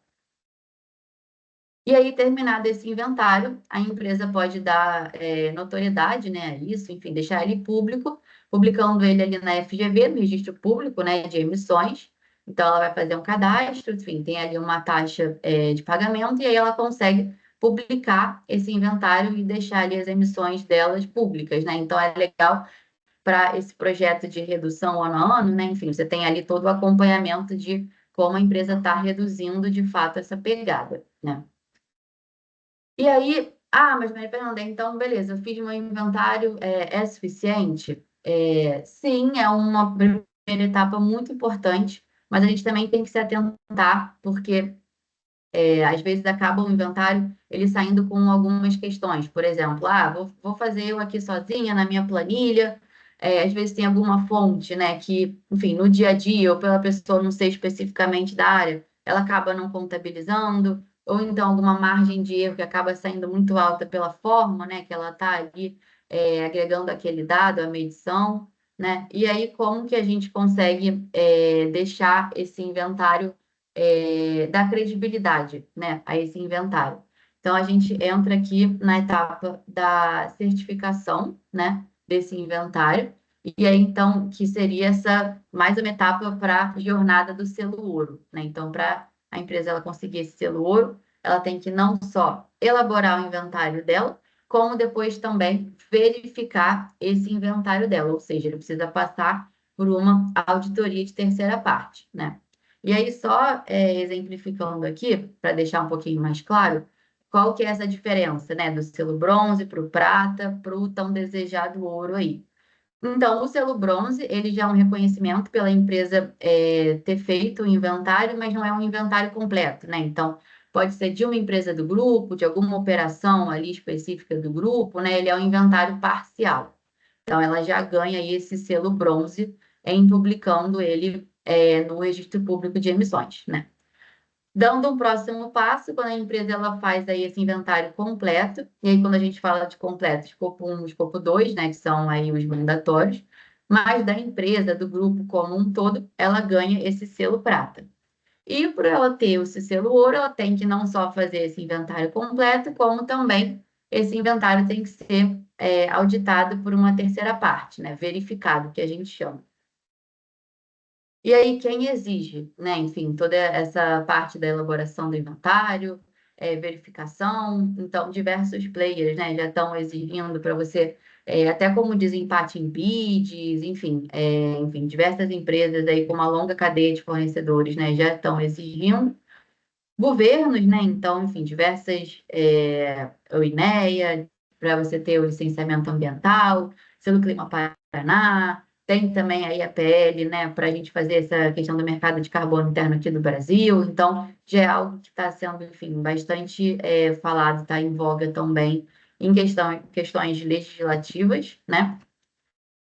E aí, terminado esse inventário, a empresa pode dar notoriedade, né, a isso, enfim, deixar ele público, publicando ele ali na FGV, no registro público, né, de emissões. Então, ela vai fazer um cadastro, enfim, tem ali uma taxa de pagamento, e aí ela consegue publicar esse inventário e deixar ali as emissões delas públicas, né? Então, é legal para esse projeto de redução ano a ano, né? Enfim, você tem ali todo o acompanhamento de como a empresa está reduzindo, de fato, essa pegada, né? E aí, mas Maria Fernanda, então, beleza, eu fiz meu inventário, é suficiente? Sim, é uma primeira etapa muito importante, mas a gente também tem que se atentar, porque às vezes acaba o inventário ele saindo com algumas questões. Por exemplo, vou fazer eu aqui sozinha na minha planilha. Às vezes tem alguma fonte, né, que, enfim, no dia a dia, ou pela pessoa não ser especificamente da área, ela acaba não contabilizando, ou então alguma margem de erro que acaba saindo muito alta pela forma, né, que ela está ali agregando aquele dado, a medição, né? E aí, como que a gente consegue deixar esse inventário dar credibilidade, né, a esse inventário? Então, a gente entra aqui na etapa da certificação, né, desse inventário. E aí, então, que seria essa mais uma etapa para a jornada do selo ouro, né? Então, para a empresa ela conseguir esse selo ouro, ela tem que não só elaborar o inventário dela, como depois também verificar esse inventário dela, ou seja, ele precisa passar por uma auditoria de terceira parte, né? E aí, só exemplificando aqui, para deixar um pouquinho mais claro, qual que é essa diferença, né, do selo bronze para o prata, para o tão desejado ouro aí. Então, o selo bronze, ele já é um reconhecimento pela empresa ter feito o inventário, mas não é um inventário completo, né? Então, pode ser de uma empresa do grupo, de alguma operação ali específica do grupo, né? Ele é um inventário parcial. Então, ela já ganha aí esse selo bronze em publicando ele no Registro Público de Emissões, né? Dando um próximo passo, quando a empresa ela faz aí esse inventário completo, e aí quando a gente fala de completo, escopo 1 escopo 2, né, que são aí os mandatórios, mas da empresa, do grupo como um todo, ela ganha esse selo prata. E por ela ter esse selo ouro, ela tem que não só fazer esse inventário completo, como também esse inventário tem que ser auditado por uma terceira parte, né, verificado, que a gente chama. E aí, quem exige, né? Enfim, toda essa parte da elaboração do inventário, verificação, então, diversos players, né, já estão exigindo para você, até como desempate em bids, enfim, diversas empresas aí com uma longa cadeia de fornecedores, né, já estão exigindo. Governos, né, então, enfim, diversas, o INEA, para você ter o licenciamento ambiental, selo Clima Paraná, tem também aí a PL, né, para a gente fazer essa questão do mercado de carbono interno aqui do Brasil. Então, já é algo que está sendo, enfim, bastante falado, está em voga também em questões legislativas, né?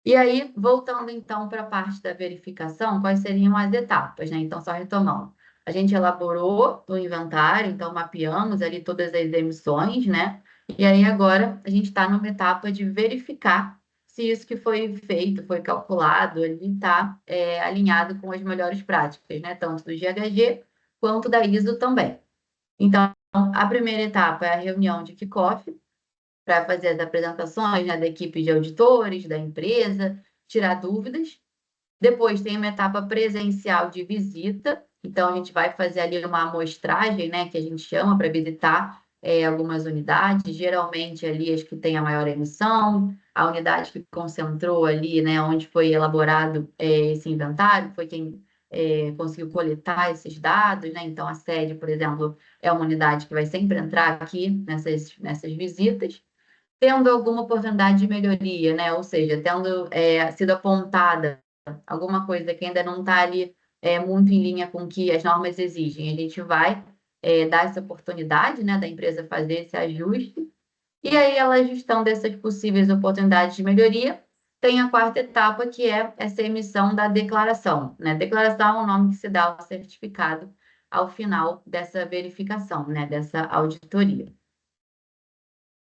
E aí, voltando então para a parte da verificação, quais seriam as etapas, né? Então, só retomando. A gente elaborou o inventário, então mapeamos ali todas as emissões, né? E aí agora a gente está numa etapa de verificar se isso que foi feito, foi calculado, ele está alinhado com as melhores práticas, né? Tanto do GHG quanto da ISO também. Então, a primeira etapa é a reunião de kickoff, para fazer as apresentações, né, da equipe de auditores, da empresa, tirar dúvidas. Depois tem uma etapa presencial de visita, então a gente vai fazer ali uma amostragem, né, que a gente chama para visitar algumas unidades, geralmente ali as que têm a maior emissão, a unidade que concentrou ali, né, onde foi elaborado esse inventário, foi quem conseguiu coletar esses dados, né, então a sede, por exemplo, é uma unidade que vai sempre entrar aqui nessas visitas, tendo alguma oportunidade de melhoria, né? Ou seja, tendo sido apontada alguma coisa que ainda não está ali muito em linha com o que as normas exigem, a gente vai dar essa oportunidade, né, da empresa fazer esse ajuste. E aí, ela ajustando essas possíveis oportunidades de melhoria, tem a quarta etapa, que é essa emissão da declaração, né? Declaração é o nome que se dá ao certificado ao final dessa verificação, né, dessa auditoria.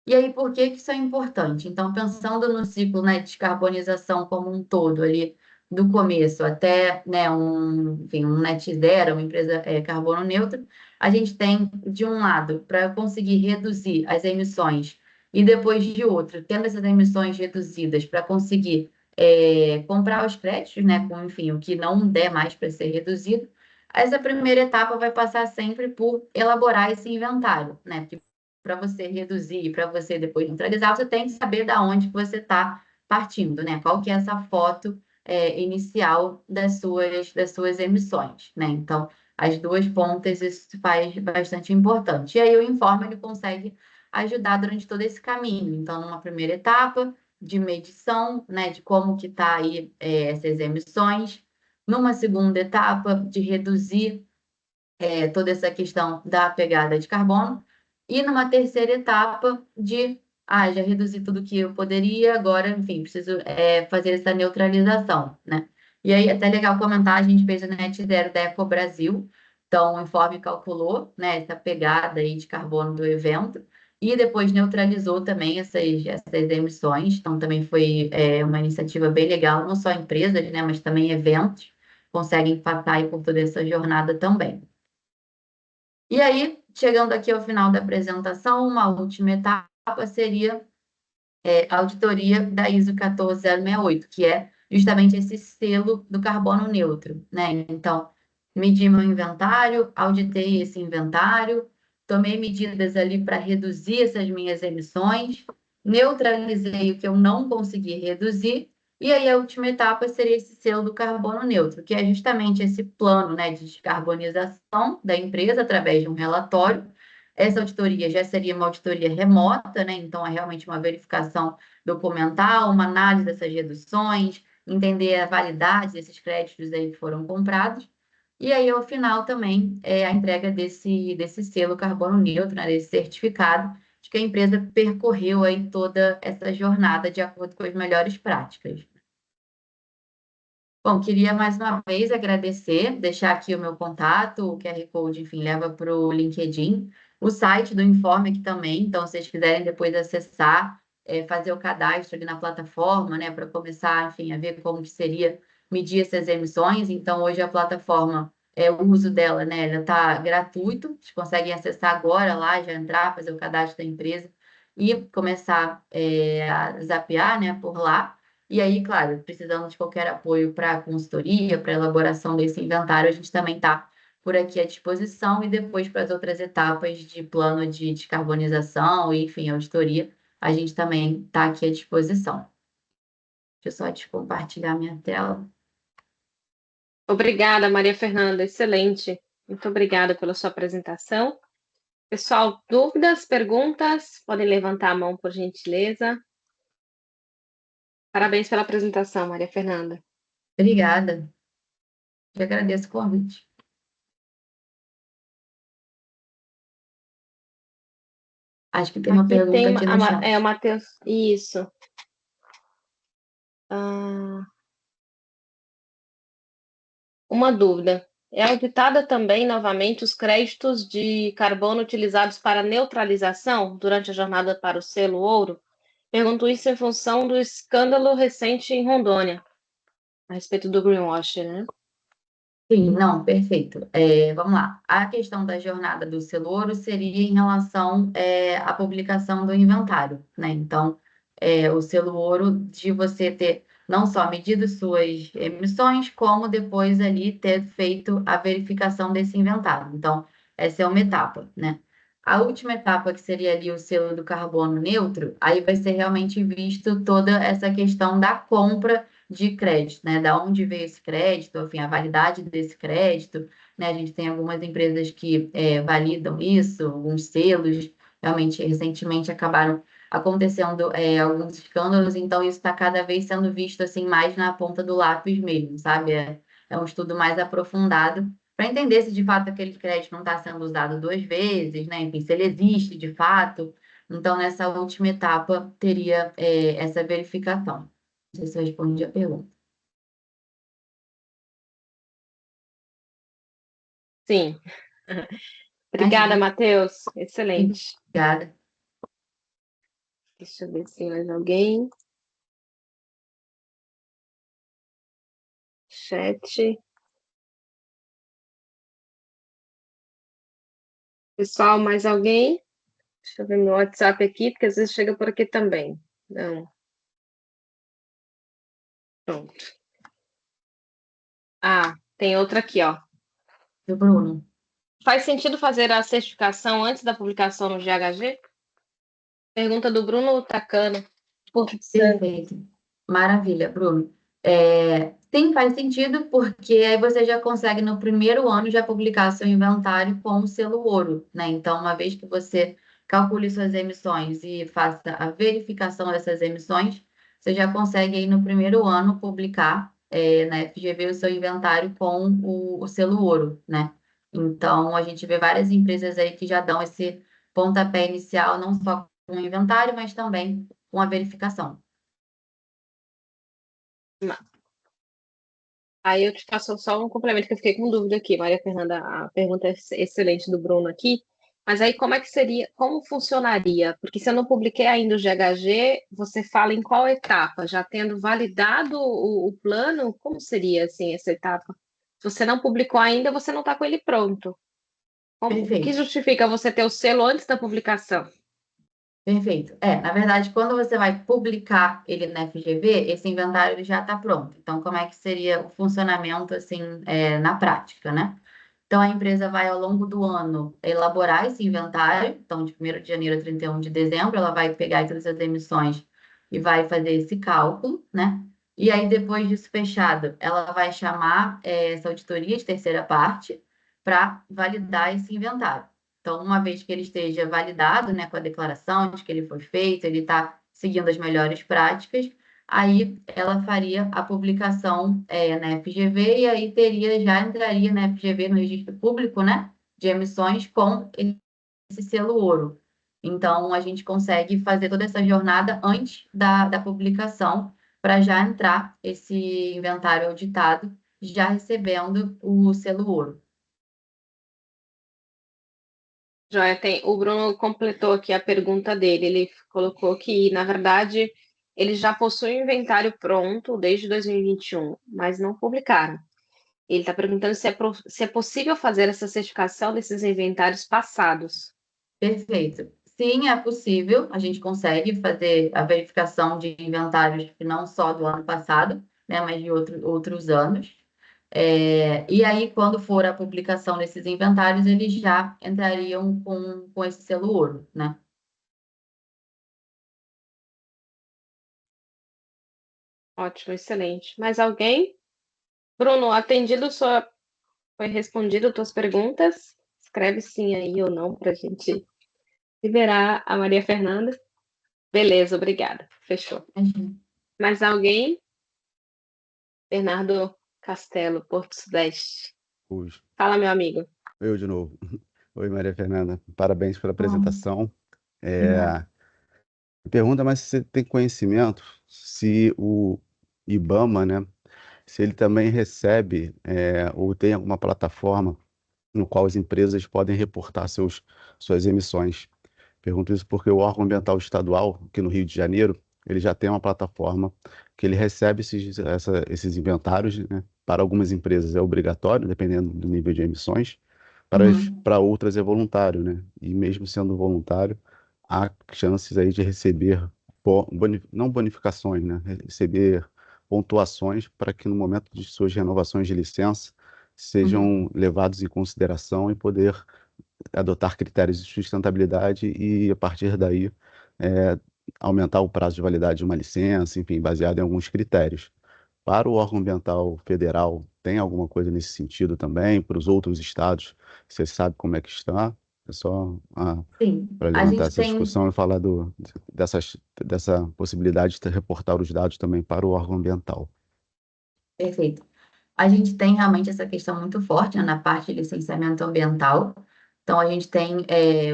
E aí, por que que isso é importante? Então, pensando no ciclo, né, de descarbonização como um todo, ali, do começo até, né, enfim, um net zero, uma empresa carbono neutra, a gente tem, de um lado, para conseguir reduzir as emissões, e depois de outro, tendo essas emissões reduzidas para conseguir comprar os créditos, né, com, enfim, o que não der mais para ser reduzido, essa primeira etapa vai passar sempre por elaborar esse inventário, né? Porque para você reduzir, para você depois neutralizar, você tem que saber da onde você está partindo, né? Qual que é essa foto inicial das suas emissões, né? Então, as duas pontas, isso faz bastante importante. E aí o informe ele consegue ajudar durante todo esse caminho. Então, numa primeira etapa de medição, né, de como que está aí essas emissões. Numa segunda etapa de reduzir toda essa questão da pegada de carbono. E numa terceira etapa de, já reduzi tudo que eu poderia, agora, enfim, preciso fazer essa neutralização, né? E aí, até legal comentar, a gente fez o Net Zero da EcoBrasil, então o informe calculou, né, essa pegada aí de carbono do evento, e depois neutralizou também essas emissões, então também foi uma iniciativa bem legal, não só empresas, né, mas também eventos conseguem passar aí por toda essa jornada também. E aí, chegando aqui ao final da apresentação, uma última etapa seria a auditoria da ISO 14068, que é justamente esse selo do carbono neutro, né? Então, medi meu inventário, auditei esse inventário, tomei medidas ali para reduzir essas minhas emissões, neutralizei o que eu não consegui reduzir, e aí a última etapa seria esse selo do carbono neutro, que é justamente esse plano, né, de descarbonização da empresa através de um relatório. Essa auditoria já seria uma auditoria remota, né? Então é realmente uma verificação documental, uma análise dessas reduções, entender a validade desses créditos aí que foram comprados. E aí, ao final, também a entrega desse selo carbono neutro, né, desse certificado, de que a empresa percorreu aí toda essa jornada de acordo com as melhores práticas. Bom, queria mais uma vez agradecer, deixar aqui o meu contato, o QR Code, enfim, leva para o LinkedIn, o site do Informe aqui também, então, se vocês quiserem depois acessar, fazer o cadastro ali na plataforma, né, para começar, enfim, a ver como que seria medir essas emissões. Então, hoje a plataforma, o uso dela, né, ela está gratuito, vocês conseguem acessar agora lá, já entrar, fazer o cadastro da empresa e começar a zapear, né, por lá. E aí, claro, precisando de qualquer apoio para consultoria, para elaboração desse inventário, a gente também está por aqui à disposição e depois para as outras etapas de plano de descarbonização e, enfim, auditoria, a gente também está aqui à disposição. Deixa eu só compartilhar minha tela. Obrigada, Maria Fernanda, excelente. Muito obrigada pela sua apresentação. Pessoal, dúvidas, perguntas? Podem levantar a mão, por gentileza. Parabéns pela apresentação, Maria Fernanda. Obrigada. Eu agradeço o convite. Acho que tem uma pergunta aqui no chat. O Matheus, isso. Uma dúvida. É auditada também, novamente, os créditos de carbono utilizados para neutralização durante a jornada para o selo ouro? Pergunto isso em função do escândalo recente em Rondônia, a respeito do greenwashing, né? Sim, não, perfeito. Vamos lá. A questão da jornada do selo ouro seria em relação à publicação do inventário, né? Então, o selo ouro de você ter não só medido suas emissões, como depois ali ter feito a verificação desse inventário. Então, essa é uma etapa, né? A última etapa, que seria ali o selo do carbono neutro, aí vai ser realmente visto toda essa questão da compra de crédito, né? Da onde veio esse crédito, enfim, a validade desse crédito, né? A gente tem algumas empresas que validam isso, alguns selos, realmente recentemente acabaram acontecendo alguns escândalos, então isso está cada vez sendo visto assim mais na ponta do lápis mesmo, sabe? É um estudo mais aprofundado para entender se de fato aquele crédito não está sendo usado duas vezes, né? Enfim, se ele existe de fato. Então, nessa última etapa, teria essa verificação. Não sei se eu respondi a pergunta. Sim. Obrigada, Matheus. Excelente. Obrigada. Deixa eu ver se tem mais alguém. Chat. Pessoal, mais alguém? Deixa eu ver meu WhatsApp aqui, porque às vezes chega por aqui também. Não. Pronto. Tem outra aqui, ó. Do Bruno. Faz sentido fazer a certificação antes da publicação no GHG? Pergunta do Bruno Tacano. Perfeito. Maravilha, Bruno. Sim, faz sentido, porque aí você já consegue, no primeiro ano, já publicar seu inventário com o selo ouro, né? Então, uma vez que você calcule suas emissões e faça a verificação dessas emissões, você já consegue aí no primeiro ano publicar na FGV o seu inventário com o selo ouro, né? Então, a gente vê várias empresas aí que já dão esse pontapé inicial, não só com o inventário, mas também com a verificação. Aí eu te faço só um complemento, que eu fiquei com dúvida aqui, Maria Fernanda, a pergunta é excelente do Bruno aqui, mas aí como funcionaria? Porque se eu não publiquei ainda o GHG, você fala em qual etapa? Já tendo validado o plano, como seria assim essa etapa? Se você não publicou ainda, você não está com ele pronto. O que justifica você ter o selo antes da publicação? Perfeito. Na verdade, quando você vai publicar ele na FGV, esse inventário ele já está pronto. Então, como é que seria o funcionamento, assim, na prática, né? Então, a empresa vai, ao longo do ano, elaborar esse inventário. Então, de 1º de janeiro a 31 de dezembro, ela vai pegar todas as emissões e vai fazer esse cálculo, né? E aí, depois disso fechado, ela vai chamar essa auditoria de terceira parte para validar esse inventário. Então, uma vez que ele esteja validado, né, com a declaração de que ele foi feito, ele está seguindo as melhores práticas, aí ela faria a publicação na FGV e aí já entraria na FGV, no registro público, né, de emissões com esse selo ouro. Então, a gente consegue fazer toda essa jornada antes da publicação para já entrar esse inventário auditado, já recebendo o selo ouro. Joia, o Bruno completou aqui a pergunta dele. Ele colocou que, na verdade, eles já possuem o inventário pronto desde 2021, mas não publicaram. Ele está perguntando se é possível fazer essa certificação desses inventários passados. Perfeito. Sim, é possível. A gente consegue fazer a verificação de inventários não só do ano passado, né, mas de outros anos. E aí, quando for a publicação desses inventários, eles já entrariam com esse selo ouro, né? Ótimo, excelente. Mais alguém? Bruno, foi respondido tuas perguntas? Escreve sim aí ou não para a gente liberar a Maria Fernanda. Beleza, obrigada. Fechou. Mais alguém? Bernardo Castelo, Porto Sudeste. Puxa, Fala, meu amigo. eu de novo. Oi, Maria Fernanda. Parabéns pela apresentação. Pergunta, mas se você tem conhecimento se o IBAMA, né, se ele também recebe ou tem alguma plataforma no qual as empresas podem reportar suas emissões. Pergunto isso porque o órgão ambiental estadual, aqui no Rio de Janeiro, ele já tem uma plataforma que ele recebe esses inventários, né? Para algumas empresas é obrigatório, dependendo do nível de emissões, para outras é voluntário, né? E mesmo sendo voluntário, há chances aí de receber, não bonificações, né? Receber pontuações para que no momento de suas renovações de licença sejam levados em consideração e poder adotar critérios de sustentabilidade e, a partir daí, aumentar o prazo de validade de uma licença, enfim, baseado em alguns critérios. Para o órgão ambiental federal, tem alguma coisa nesse sentido também? Para os outros estados, você sabe como é que está? É só para levantar essa discussão e falar dessa possibilidade de reportar os dados também para o órgão ambiental. Perfeito. A gente tem realmente essa questão muito forte, né, na parte de licenciamento ambiental. Então, a gente tem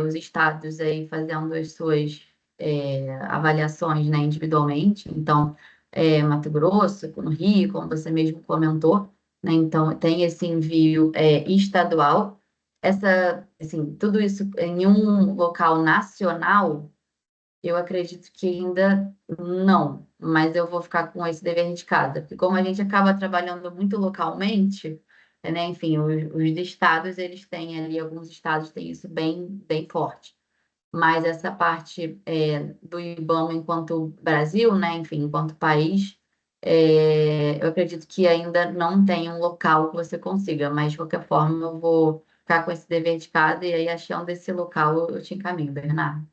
os estados aí fazendo as suas avaliações, né, individualmente. Então, Mato Grosso, no Rio, como você mesmo comentou, né? Então, tem esse envio estadual. Assim, tudo isso em um local nacional, eu acredito que ainda não, mas eu vou ficar com esse dever de casa, porque como a gente acaba trabalhando muito localmente, né, enfim, os estados, eles têm ali, alguns estados têm isso bem, bem forte. Mas essa parte do IBAMA enquanto Brasil, né, enfim, enquanto país, eu acredito que ainda não tem um local que você consiga, mas de qualquer forma eu vou ficar com esse dever de casa e aí achando esse local eu te encaminho, Bernardo.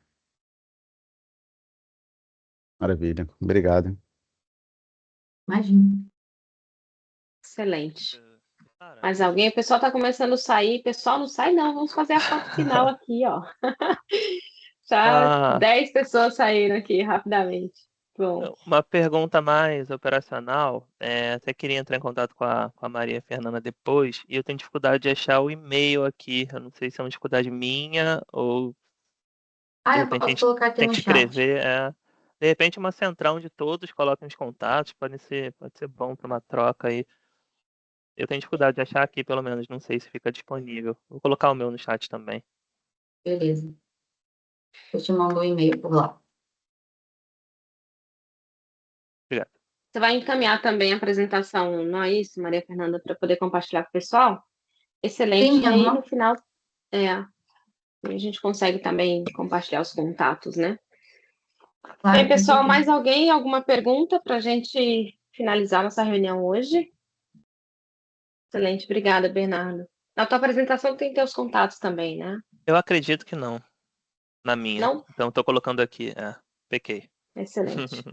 Maravilha. Obrigado. Imagina. Excelente. Mais alguém? O pessoal está começando a sair. Pessoal, não sai não. Vamos fazer a foto final aqui, ó. Já 10 pessoas saíram aqui rapidamente. Bom. Uma pergunta mais operacional. Até queria entrar em contato com a Maria Fernanda depois, e eu tenho dificuldade de achar o e-mail aqui. Eu não sei se é uma dificuldade minha ou de eu repente a posso gente colocar aqui tem no que chat. escrever. De repente, uma central onde todos colocam os contatos, pode ser bom para uma troca aí. Eu tenho dificuldade de achar aqui, pelo menos. Não sei se fica disponível. Vou colocar o meu no chat também. Beleza. Eu te mando um e-mail por lá. Obrigado. Você vai encaminhar também a apresentação, não é isso, Maria Fernanda, para poder compartilhar com o pessoal? Excelente. Sim, e aí, no final, a gente consegue também compartilhar os contatos, né? Claro, Bem, pessoal, com certeza. mais alguém? Alguma pergunta para a gente finalizar nossa reunião hoje? Excelente, obrigada, Bernardo. Na tua apresentação tem teus contatos também, né? Eu acredito que não, na minha. Não? Então, estou colocando aqui. Pequei. Excelente.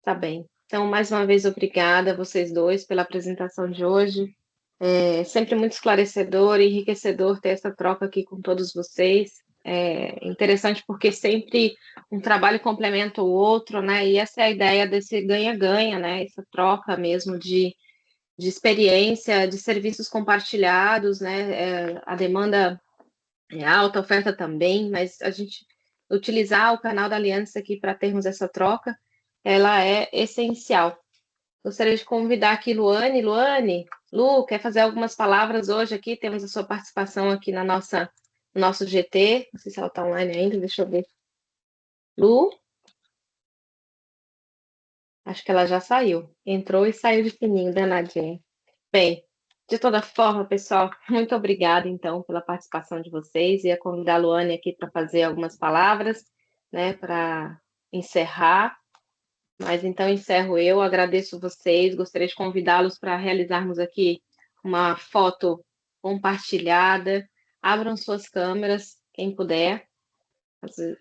Tá bem. Então, mais uma vez, obrigada a vocês dois pela apresentação de hoje. É sempre muito esclarecedor e enriquecedor ter essa troca aqui com todos vocês. É interessante porque sempre um trabalho complementa o outro, né? E essa é a ideia desse ganha-ganha, né? Essa troca mesmo de experiência, de serviços compartilhados, né? A demanda é alta, a oferta também, mas a gente utilizar o canal da Aliança aqui para termos essa troca, ela é essencial. Gostaria de convidar aqui Luane. Luane, Lu, quer fazer algumas palavras hoje aqui? Temos a sua participação aqui no nosso GT. Não sei se ela está online ainda, deixa eu ver. Lu? Acho que ela já saiu. Entrou e saiu de fininho, danadinha. Bem, de toda forma, pessoal, muito obrigada, então, pela participação de vocês. Ia convidar a Luane aqui para fazer algumas palavras, né, para encerrar. Mas então encerro eu, agradeço vocês, gostaria de convidá-los para realizarmos aqui uma foto compartilhada. Abram suas câmeras, quem puder.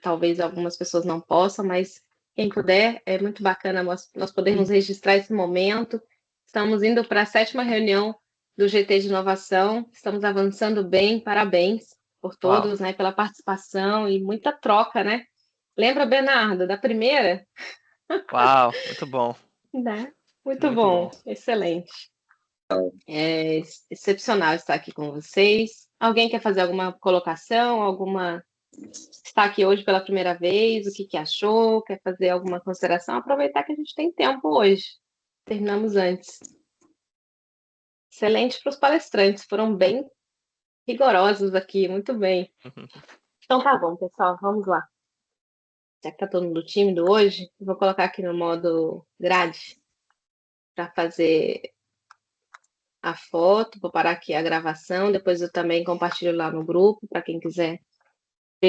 Talvez algumas pessoas não possam, mas quem puder, é muito bacana nós podermos registrar esse momento. Estamos indo para a 7ª reunião do GT de Inovação, estamos avançando bem, parabéns por todos, né, pela participação e muita troca, né? Lembra, Bernardo, da primeira? Uau, muito bom. Né? Muito bom, excelente. É excepcional estar aqui com vocês. Alguém quer fazer alguma colocação, está aqui hoje pela primeira vez, o que achou, quer fazer alguma consideração? Aproveitar que a gente tem tempo hoje. Terminamos antes. Excelente para os palestrantes, foram bem rigorosos aqui, muito bem. Então tá bom, pessoal, vamos lá. Já que tá todo mundo tímido hoje, eu vou colocar aqui no modo grade para fazer a foto, vou parar aqui a gravação, depois eu também compartilho lá no grupo, para quem quiser